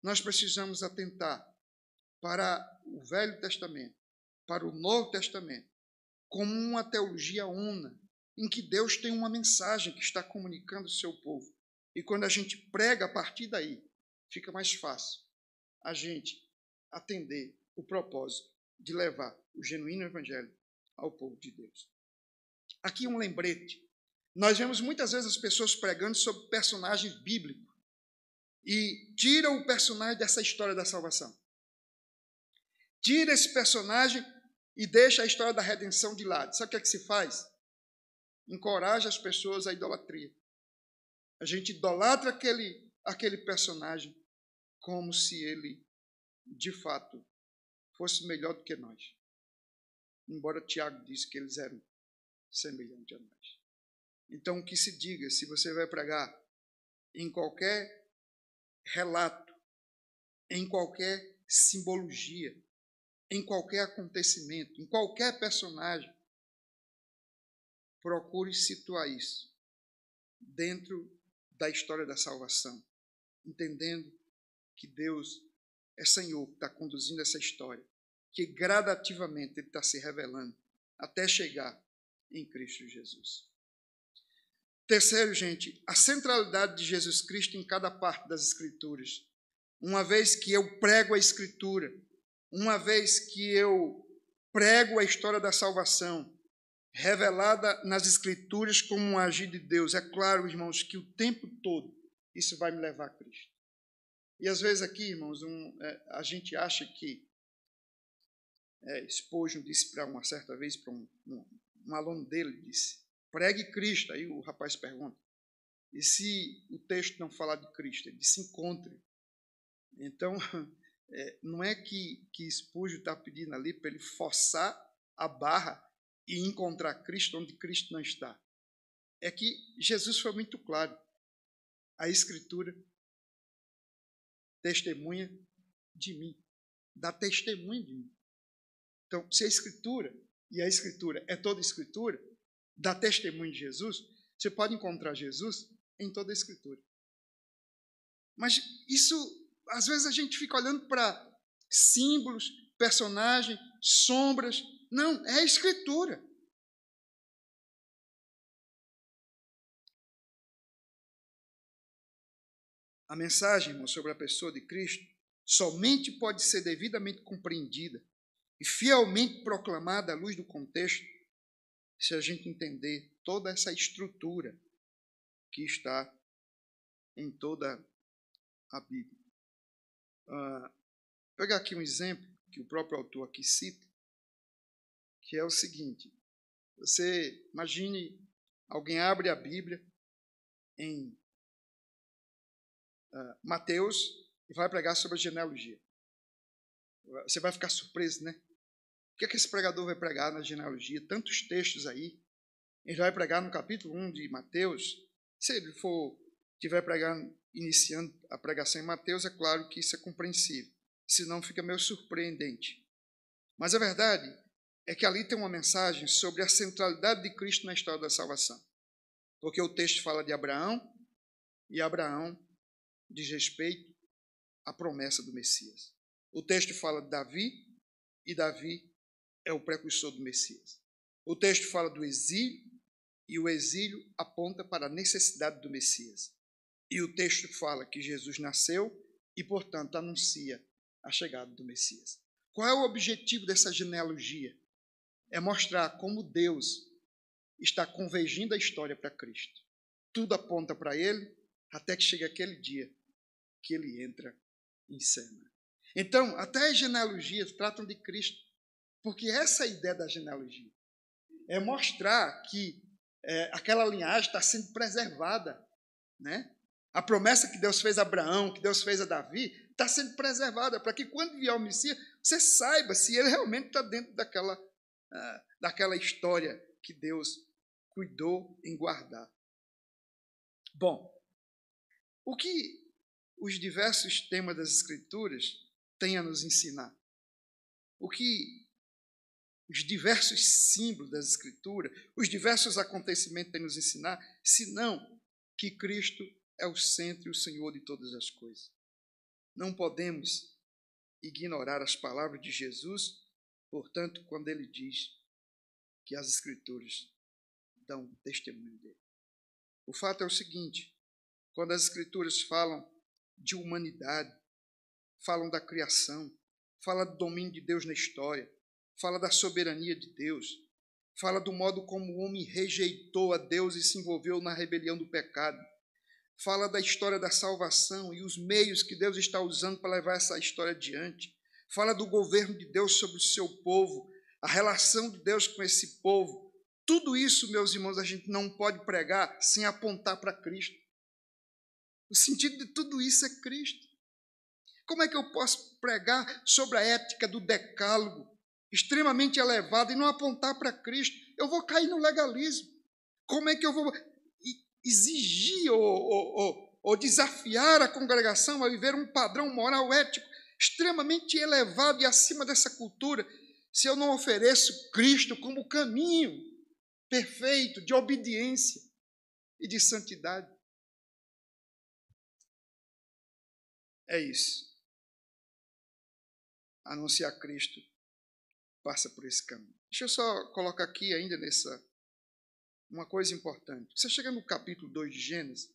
nós precisamos atentar para o Velho Testamento, para o Novo Testamento, como uma teologia una, em que Deus tem uma mensagem que está comunicando ao seu povo. E quando a gente prega a partir daí, fica mais fácil a gente atender o propósito de levar o genuíno evangelho ao povo de Deus. Aqui um lembrete. Nós vemos muitas vezes as pessoas pregando sobre personagens bíblicos e tiram o personagem dessa história da salvação. Tira esse personagem e deixa a história da redenção de lado. Sabe o que é que se faz? Encoraja as pessoas à idolatria. A gente idolatra aquele personagem como se ele, de fato, fosse melhor do que nós. Embora Tiago disse que eles eram semelhantes a nós. Então, o que se diga, se você vai pregar em qualquer relato, em qualquer simbologia, em qualquer acontecimento, em qualquer personagem, procure situar isso dentro da história da salvação, entendendo que Deus é Senhor que está conduzindo essa história, que gradativamente Ele está se revelando até chegar em Cristo Jesus. Terceiro, gente, a centralidade de Jesus Cristo em cada parte das Escrituras. Uma vez que eu prego a Escritura, uma vez que eu prego a história da salvação, revelada nas Escrituras como um agir de Deus, é claro, irmãos, que o tempo todo isso vai me levar a Cristo. E às vezes aqui, irmãos, a gente acha que Spurgeon disse para uma certa vez, para um aluno dele, disse, pregue Cristo. Aí o rapaz pergunta, e se o texto não falar de Cristo? Ele disse, encontre. Então, não é que Spurgeon está pedindo ali para ele forçar a barra e encontrar Cristo onde Cristo não está. É que Jesus foi muito claro. A Escritura testemunha de mim, dá testemunho de mim. Então, se a Escritura, e a Escritura é toda a Escritura, dá testemunho de Jesus, você pode encontrar Jesus em toda a Escritura. Mas isso, às vezes a gente fica olhando para símbolos, personagens, sombras. Não, é a Escritura. A mensagem, irmão, sobre a pessoa de Cristo somente pode ser devidamente compreendida e fielmente proclamada à luz do contexto se a gente entender toda essa estrutura que está em toda a Bíblia. Vou pegar aqui um exemplo que o próprio autor aqui cita, que é o seguinte: você imagine, alguém abre a Bíblia em Mateus e vai pregar sobre a genealogia. Você vai ficar surpreso, né? O que é que esse pregador vai pregar na genealogia? Tantos textos aí. Ele vai pregar no capítulo 1 de Mateus. Se ele estiver pregando, iniciando a pregação em Mateus, é claro que isso é compreensível. Senão fica meio surpreendente. Mas a verdade é que ali tem uma mensagem sobre a centralidade de Cristo na história da salvação. Porque o texto fala de Abraão, e Abraão diz respeito à promessa do Messias. O texto fala de Davi, e Davi é o precursor do Messias. O texto fala do exílio, e o exílio aponta para a necessidade do Messias. E o texto fala que Jesus nasceu e, portanto, anuncia a chegada do Messias. Qual é o objetivo dessa genealogia? É mostrar como Deus está convergindo a história para Cristo. Tudo aponta para Ele, até que chegue aquele dia que Ele entra em cena. Então, até as genealogias tratam de Cristo, porque essa é a ideia da genealogia. É mostrar que aquela linhagem está sendo preservada, né? A promessa que Deus fez a Abraão, que Deus fez a Davi, está sendo preservada, para que quando vier o Messias, você saiba se ele realmente está dentro daquela história que Deus cuidou em guardar. Bom, o que os diversos temas das Escrituras têm a nos ensinar? O que os diversos símbolos das Escrituras, os diversos acontecimentos têm a nos ensinar, senão que Cristo é o centro e o Senhor de todas as coisas. Não podemos ignorar as palavras de Jesus, portanto, quando ele diz que as Escrituras dão testemunho dele. O fato é o seguinte: quando as Escrituras falam de humanidade, falam da criação, falam do domínio de Deus na história, fala da soberania de Deus, fala do modo como o homem rejeitou a Deus e se envolveu na rebelião do pecado, fala da história da salvação e os meios que Deus está usando para levar essa história adiante, fala do governo de Deus sobre o seu povo, a relação de Deus com esse povo. Tudo isso, meus irmãos, a gente não pode pregar sem apontar para Cristo. O sentido de tudo isso é Cristo. Como é que eu posso pregar sobre a ética do decálogo, extremamente elevada, e não apontar para Cristo? Eu vou cair no legalismo. Como é que eu vou exigir ou desafiar a congregação a viver um padrão moral ético extremamente elevado e acima dessa cultura, se eu não ofereço Cristo como caminho perfeito de obediência e de santidade? É isso. Anunciar Cristo passa por esse caminho. Deixa eu só colocar aqui ainda uma coisa importante. Você chega no capítulo 2 de Gênesis,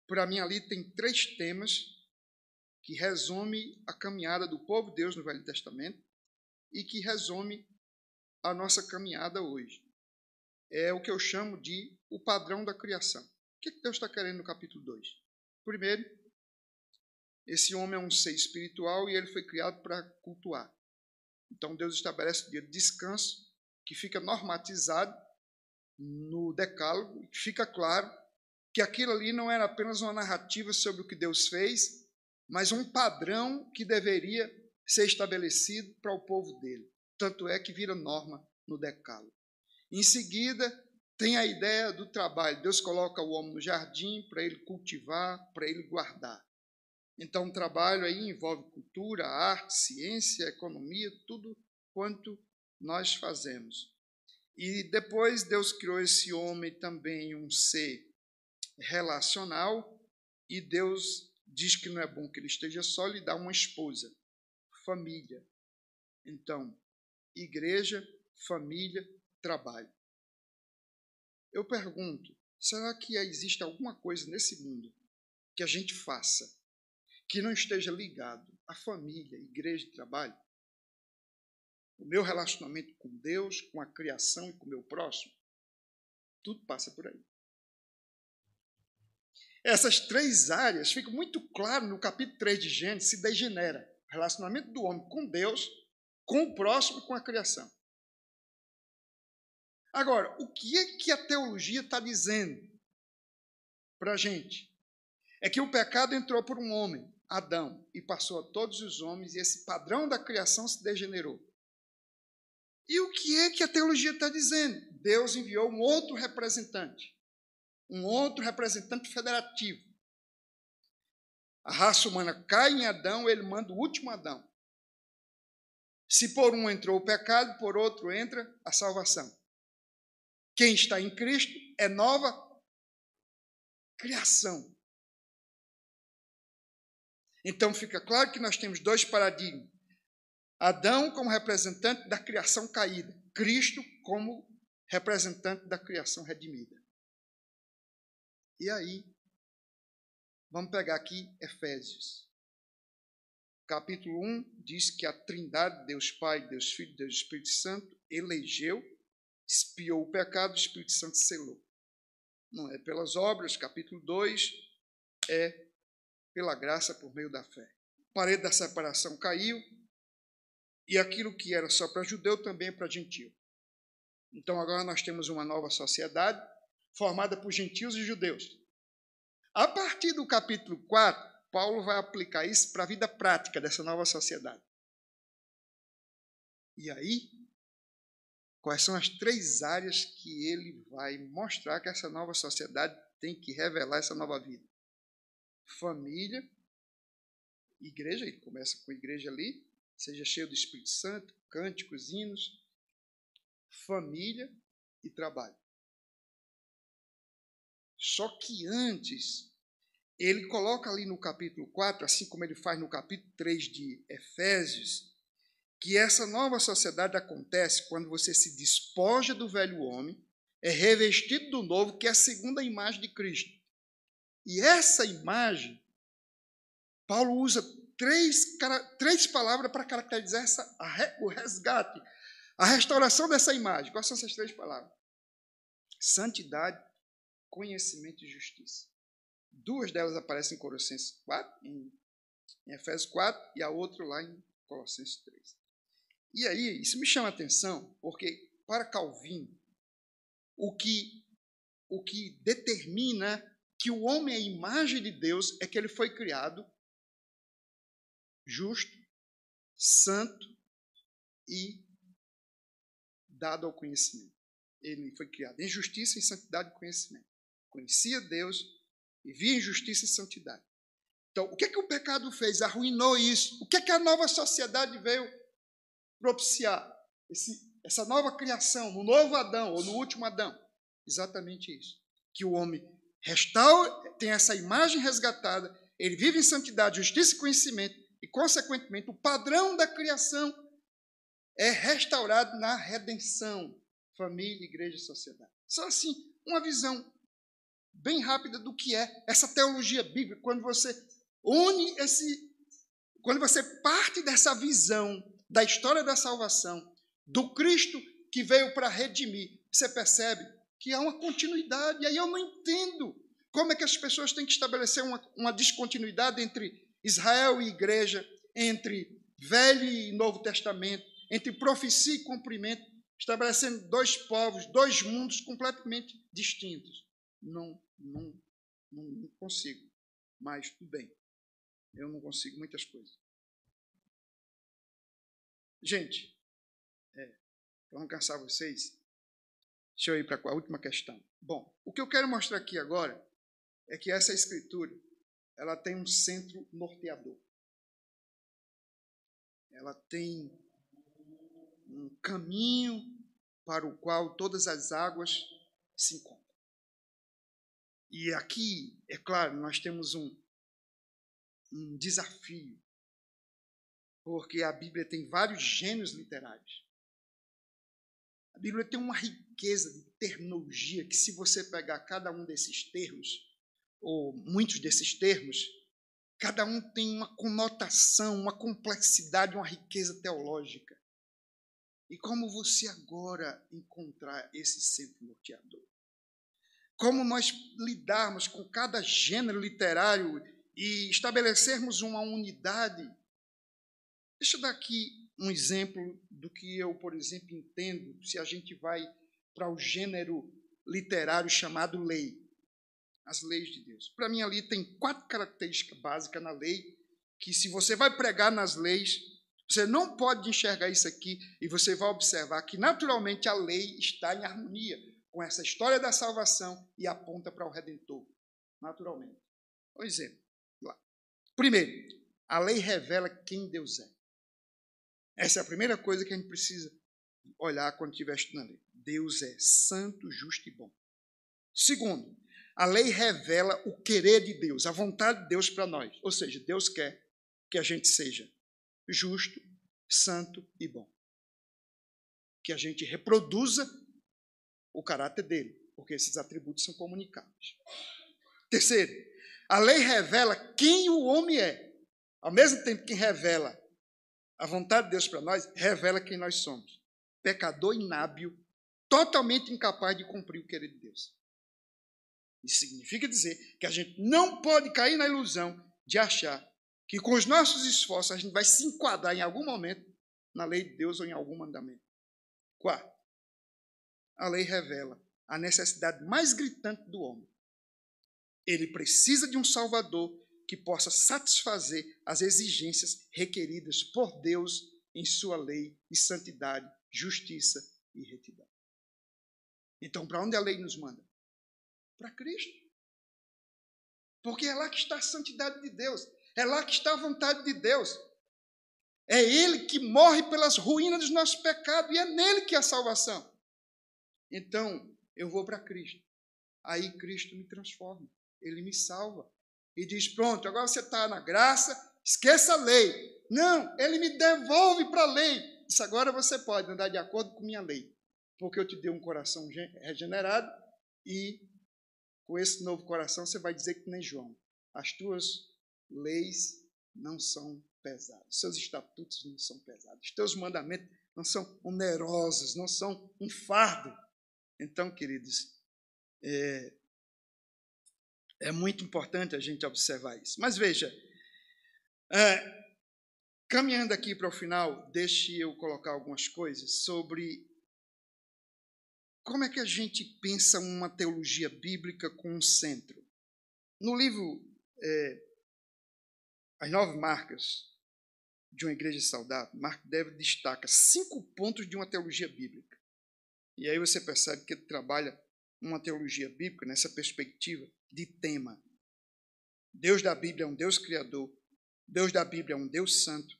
para mim ali tem 3 temas que resume a caminhada do povo de Deus no Velho Testamento e que resume a nossa caminhada hoje. É o que eu chamo de o padrão da criação. O que Deus está querendo no capítulo 2? Primeiro, esse homem é um ser espiritual e ele foi criado para cultuar. Então Deus estabelece o dia de descanso, que fica normatizado no decálogo, e fica claro que aquilo ali não era apenas uma narrativa sobre o que Deus fez, mas um padrão que deveria ser estabelecido para o povo dele. Tanto é que vira norma no decálogo. Em seguida, tem a ideia do trabalho. Deus coloca o homem no jardim para ele cultivar, para ele guardar. Então, o trabalho aí envolve cultura, arte, ciência, economia, tudo quanto nós fazemos. E depois Deus criou esse homem também um ser relacional, e Deus diz que não é bom que ele esteja só, lhe dá uma esposa, família. Então, igreja, família, trabalho. Eu pergunto, será que existe alguma coisa nesse mundo que a gente faça que não esteja ligado à família, igreja e trabalho, o meu relacionamento com Deus, com a criação e com o meu próximo, tudo passa por aí. Essas três áreas ficam muito claras no capítulo 3 de Gênesis, se degenera. O relacionamento do homem com Deus, com o próximo e com a criação. Agora, o que é que a teologia está dizendo para a gente? É que o pecado entrou por um homem, Adão, e passou a todos os homens, e esse padrão da criação se degenerou. E o que é que a teologia está dizendo? Deus enviou um outro representante federativo. A raça humana cai em Adão, ele manda o último Adão. Se por um entrou o pecado, por outro entra a salvação. Quem está em Cristo é nova criação. Então fica claro que nós temos dois paradigmas. Adão como representante da criação caída, Cristo como representante da criação redimida. E aí, vamos pegar aqui Efésios. Capítulo 1 diz que a Trindade, Deus Pai, Deus Filho, Deus Espírito Santo, elegeu, expiou o pecado, o Espírito Santo selou. Não é pelas obras. Capítulo 2 é pela graça por meio da fé. A parede da separação caiu, e aquilo que era só para judeu também é para gentio. Então agora nós temos uma nova sociedade formada por gentios e judeus. A partir do capítulo 4, Paulo vai aplicar isso para a vida prática dessa nova sociedade. E aí, quais são as três áreas que ele vai mostrar que essa nova sociedade tem que revelar essa nova vida? Família, igreja, ele começa com a igreja ali, seja cheio do Espírito Santo, cânticos, hinos, família e trabalho. Só que antes, ele coloca ali no capítulo 4, assim como ele faz no capítulo 3 de Efésios, que essa nova sociedade acontece quando você se despoja do velho homem, é revestido do novo, que é a segunda imagem de Cristo. E essa imagem, Paulo usa três palavras para caracterizar o resgate, a restauração dessa imagem. Quais são essas três palavras? Santidade, conhecimento e justiça. Duas delas aparecem em Colossenses 4, em Efésios 4, e a outra lá em Colossenses 3. E aí, isso me chama a atenção, porque para Calvino, o que determina que o homem é a imagem de Deus é que ele foi criado justo, santo e dado ao conhecimento. Ele foi criado em justiça, em santidade e conhecimento. Conhecia Deus, vivia em justiça e santidade. Então, o que é que o pecado fez? Arruinou isso. O que é que a nova sociedade veio propiciar? Essa nova criação, no novo Adão ou no último Adão. Exatamente isso. Que o homem restaura, tem essa imagem resgatada, ele vive em santidade, justiça e conhecimento, e, consequentemente, o padrão da criação é restaurado na redenção, família, igreja e sociedade. Só assim, uma visão bem rápida do que é essa teologia bíblica, quando você quando você parte dessa visão da história da salvação, do Cristo que veio para redimir, você percebe que há uma continuidade. E aí eu não entendo como é que as pessoas têm que estabelecer uma descontinuidade entre Israel e igreja, entre Velho e Novo Testamento, entre profecia e cumprimento, estabelecendo dois povos, dois mundos completamente distintos. Não consigo, mas tudo bem. Eu não consigo muitas coisas. Gente, para não cansar vocês, deixa eu ir para a última questão. Bom, o que eu quero mostrar aqui agora é que essa escritura, ela tem um centro norteador. Ela tem um caminho para o qual todas as águas se encontram. E aqui, é claro, nós temos um desafio, porque a Bíblia tem vários gêneros literários. A Bíblia tem uma riqueza de terminologia que, se você pegar cada um desses termos, ou muitos desses termos, Cada um tem uma conotação, uma complexidade, uma riqueza teológica. E como você agora encontrar esse centro norteador? Como nós lidarmos com cada gênero literário e estabelecermos uma unidade? Deixa eu dar aqui um exemplo do que eu, por exemplo, entendo se a gente vai para o gênero literário chamado lei. As leis de Deus. Para mim, ali tem 4 características básicas na lei, que se você vai pregar nas leis, você não pode enxergar isso aqui e você vai observar que, naturalmente, a lei está em harmonia com essa história da salvação e aponta para o Redentor, naturalmente. Por exemplo, lá. Primeiro, a lei revela quem Deus é. Essa é a primeira coisa que a gente precisa olhar quando estiver estudando a lei. Deus é santo, justo e bom. Segundo, a lei revela o querer de Deus, a vontade de Deus para nós. Ou seja, Deus quer que a gente seja justo, santo e bom. Que a gente reproduza o caráter dele, porque esses atributos são comunicáveis. Terceiro, a lei revela quem o homem é. Ao mesmo tempo que revela a vontade de Deus para nós, revela quem nós somos. Pecador inábil, totalmente incapaz de cumprir o querer de Deus. Isso significa dizer que a gente não pode cair na ilusão de achar que com os nossos esforços a gente vai se enquadrar em algum momento na lei de Deus ou em algum mandamento. Quarto, a lei revela a necessidade mais gritante do homem. Ele precisa de um Salvador que possa satisfazer as exigências requeridas por Deus em sua lei de santidade, justiça e retidão. Então, para onde a lei nos manda? Para Cristo. Porque é lá que está a santidade de Deus. É lá que está a vontade de Deus. É Ele que morre pelas ruínas dos nossos pecados e é nele que há salvação. Então, eu vou para Cristo. Aí Cristo me transforma. Ele me salva. E diz, pronto, agora você está na graça, esqueça a lei. Não, Ele me devolve para a lei. Diz, agora você pode andar de acordo com minha lei. Porque eu te dei um coração regenerado e com esse novo coração, você vai dizer que nem João. As tuas leis não são pesadas. Seus estatutos não são pesados. Os teus mandamentos não são onerosos, não são um fardo. Então, queridos, é muito importante a gente observar isso. Mas veja, caminhando aqui para o final, deixe eu colocar algumas coisas sobre como é que a gente pensa uma teologia bíblica com um centro. No livro As 9 Marcas de uma Igreja Saudável, Mark Dever destaca 5 pontos de uma teologia bíblica. E aí você percebe que ele trabalha uma teologia bíblica nessa perspectiva de tema. Deus da Bíblia é um Deus criador, Deus da Bíblia é um Deus santo,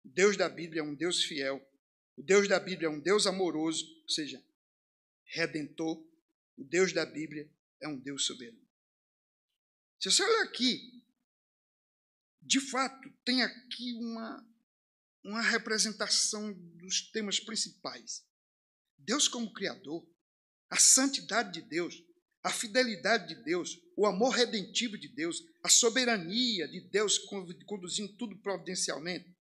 Deus da Bíblia é um Deus fiel, o Deus da Bíblia é um Deus amoroso, ou seja, redentor, o Deus da Bíblia é um Deus soberano. Se você olhar aqui, de fato, tem aqui uma representação dos temas principais. Deus como Criador, a santidade de Deus, a fidelidade de Deus, o amor redentivo de Deus, a soberania de Deus conduzindo tudo providencialmente.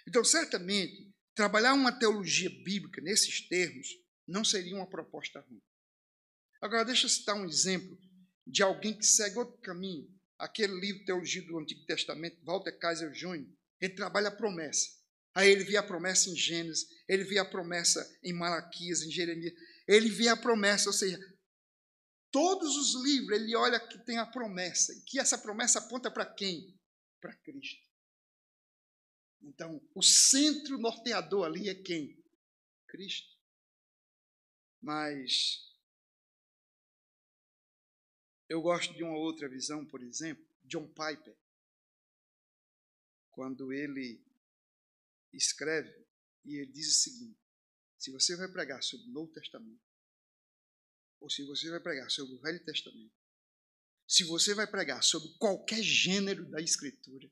Então, certamente, trabalhar uma teologia bíblica nesses termos não seria uma proposta ruim. Agora, deixa eu citar um exemplo de alguém que segue outro caminho. Aquele livro Teologia do Antigo Testamento, Walter Kaiser Jr., ele trabalha a promessa. Aí ele vê a promessa em Gênesis, ele vê a promessa em Malaquias, em Jeremias. Ele vê a promessa, ou seja, todos os livros ele olha que tem a promessa. E que essa promessa aponta para quem? Para Cristo. Então, o centro norteador ali é quem? Cristo. Mas eu gosto de uma outra visão, por exemplo, John Piper, quando ele escreve, e ele diz o seguinte: se você vai pregar sobre o Novo Testamento, ou se você vai pregar sobre o Velho Testamento, se você vai pregar sobre qualquer gênero da Escritura,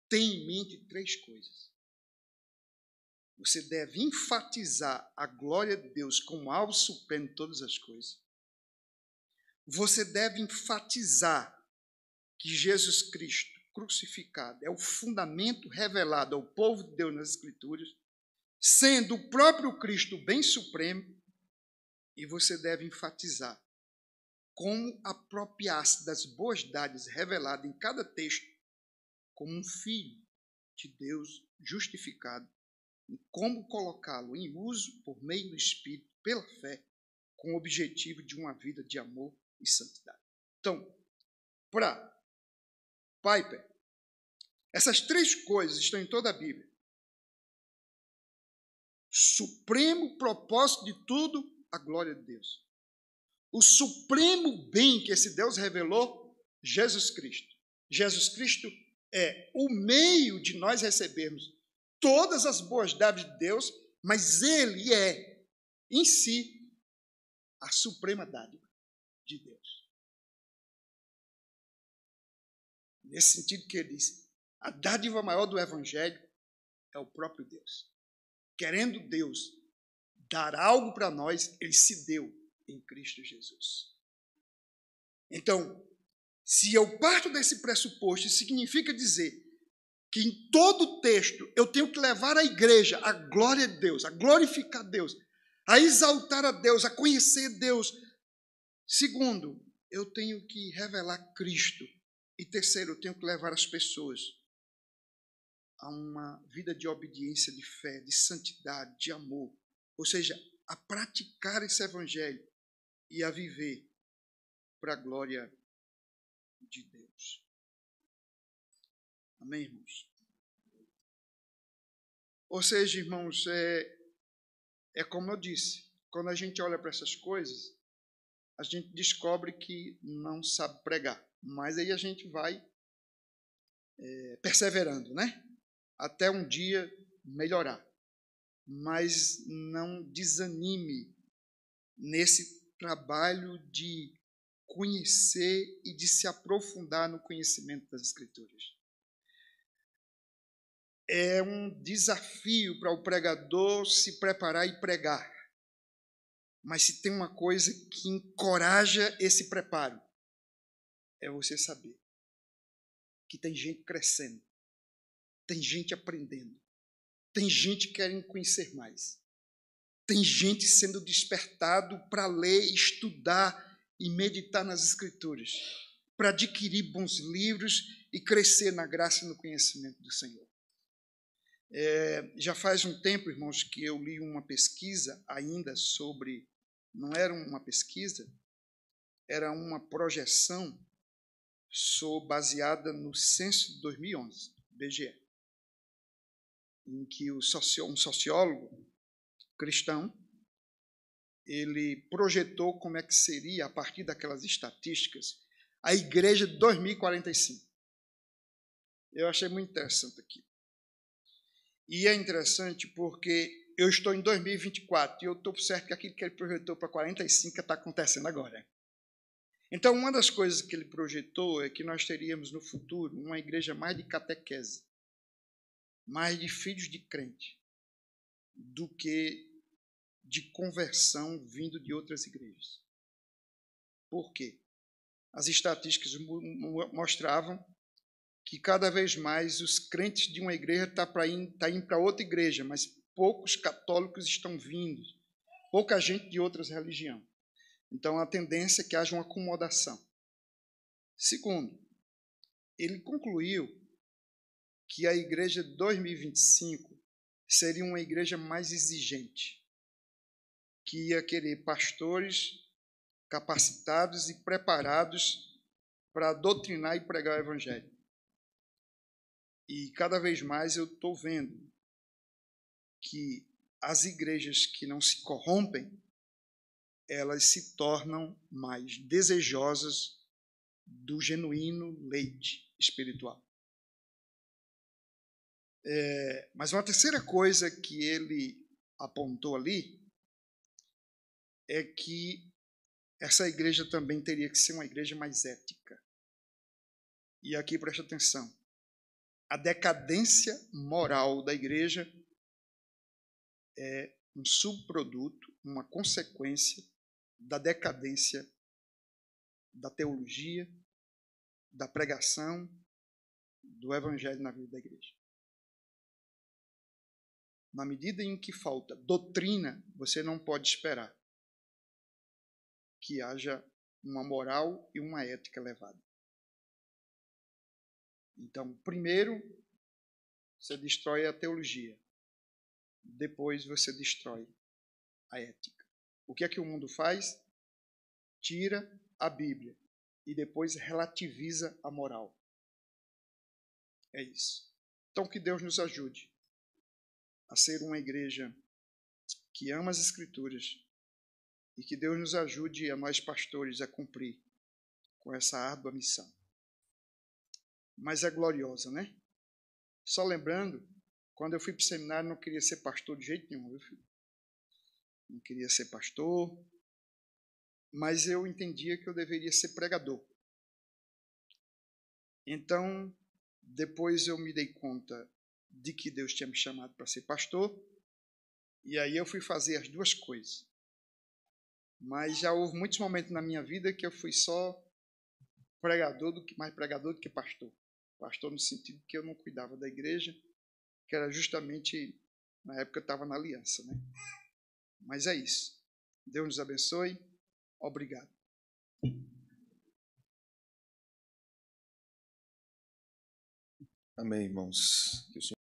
tenha em mente 3 coisas. Você deve enfatizar a glória de Deus como alvo supremo de todas as coisas. Você deve enfatizar que Jesus Cristo crucificado. É o fundamento revelado ao povo de Deus nas Escrituras, sendo o próprio Cristo o bem supremo, e você deve enfatizar como apropriar-se das boas dádivas reveladas em cada texto como um filho de Deus justificado, e como colocá-lo em uso por meio do Espírito, pela fé, com o objetivo de uma vida de amor e santidade. Então, para Piper, essas três coisas estão em toda a Bíblia. Supremo propósito de tudo, a glória de Deus. O supremo bem que esse Deus revelou, Jesus Cristo. Jesus Cristo é o meio de nós recebermos todas as boas dádivas de Deus, mas Ele é, em si, a suprema dádiva de Deus. Nesse sentido que ele diz, a dádiva maior do Evangelho é o próprio Deus. Querendo Deus dar algo para nós, Ele se deu em Cristo Jesus. Então, se eu parto desse pressuposto, significa dizer que em todo o texto eu tenho que levar a igreja à glória de Deus, a glorificar Deus, a exaltar a Deus, a conhecer Deus. Segundo, eu tenho que revelar Cristo. E terceiro, eu tenho que levar as pessoas a uma vida de obediência, de fé, de santidade, de amor. Ou seja, a praticar esse evangelho e a viver para a glória de Deus. Amém, irmãos? Ou seja, irmãos, é como eu disse, quando a gente olha para essas coisas, a gente descobre que não sabe pregar. Mas aí a gente vai perseverando, né? Até um dia melhorar. Mas não desanime nesse trabalho de conhecer e de se aprofundar no conhecimento das Escrituras. É um desafio para o pregador se preparar e pregar. Mas se tem uma coisa que encoraja esse preparo, é você saber que tem gente crescendo, tem gente aprendendo, tem gente querendo conhecer mais, tem gente sendo despertado para ler, estudar e meditar nas Escrituras, para adquirir bons livros e crescer na graça e no conhecimento do Senhor. Já faz um tempo, irmãos, que eu li uma pesquisa ainda sobre, não era uma pesquisa, era uma projeção baseada no censo de 2011, IBGE, em que um sociólogo cristão, ele projetou como é que seria, a partir daquelas estatísticas, a igreja de 2045. Eu achei muito interessante aqui. E é interessante porque eu estou em 2024 e eu estou certo que aquilo que ele projetou para 45 está acontecendo agora. Então, uma das coisas que ele projetou é que nós teríamos no futuro uma igreja mais de catequese, mais de filhos de crente, do que de conversão vindo de outras igrejas. Por quê? As estatísticas mostravam que cada vez mais os crentes de uma igreja estão indo para outra igreja, mas poucos católicos estão vindo, pouca gente de outras religiões. Então, a tendência é que haja uma acomodação. Segundo, ele concluiu que a igreja de 2025 seria uma igreja mais exigente, que ia querer pastores capacitados e preparados para doutrinar e pregar o evangelho. E cada vez mais eu estou vendo que as igrejas que não se corrompem, elas se tornam mais desejosas do genuíno leite espiritual. Mas uma terceira coisa que ele apontou ali é que essa igreja também teria que ser uma igreja mais ética. E aqui preste atenção. A decadência moral da igreja é um subproduto, uma consequência da decadência da teologia, da pregação, do Evangelho na vida da igreja. Na medida em que falta doutrina, você não pode esperar que haja uma moral e uma ética elevada. Então, primeiro, você destrói a teologia. Depois você destrói a ética. O que é que o mundo faz? Tira a Bíblia e depois relativiza a moral. É isso. Então, que Deus nos ajude a ser uma igreja que ama as Escrituras e que Deus nos ajude a nós pastores a cumprir com essa árdua missão. Mas é gloriosa, né? Só lembrando, quando eu fui para o seminário, não queria ser pastor de jeito nenhum, meu filho. Não queria ser pastor, mas eu entendia que eu deveria ser pregador. Então, depois eu me dei conta de que Deus tinha me chamado para ser pastor, e aí eu fui fazer as duas coisas. Mas já houve muitos momentos na minha vida que eu fui só mais pregador do que pastor. Pastor no sentido que eu não cuidava da igreja, que era justamente, na época eu estava na aliança, né? Mas é isso. Deus nos abençoe. Obrigado. Amém, irmãos. Que o Senhor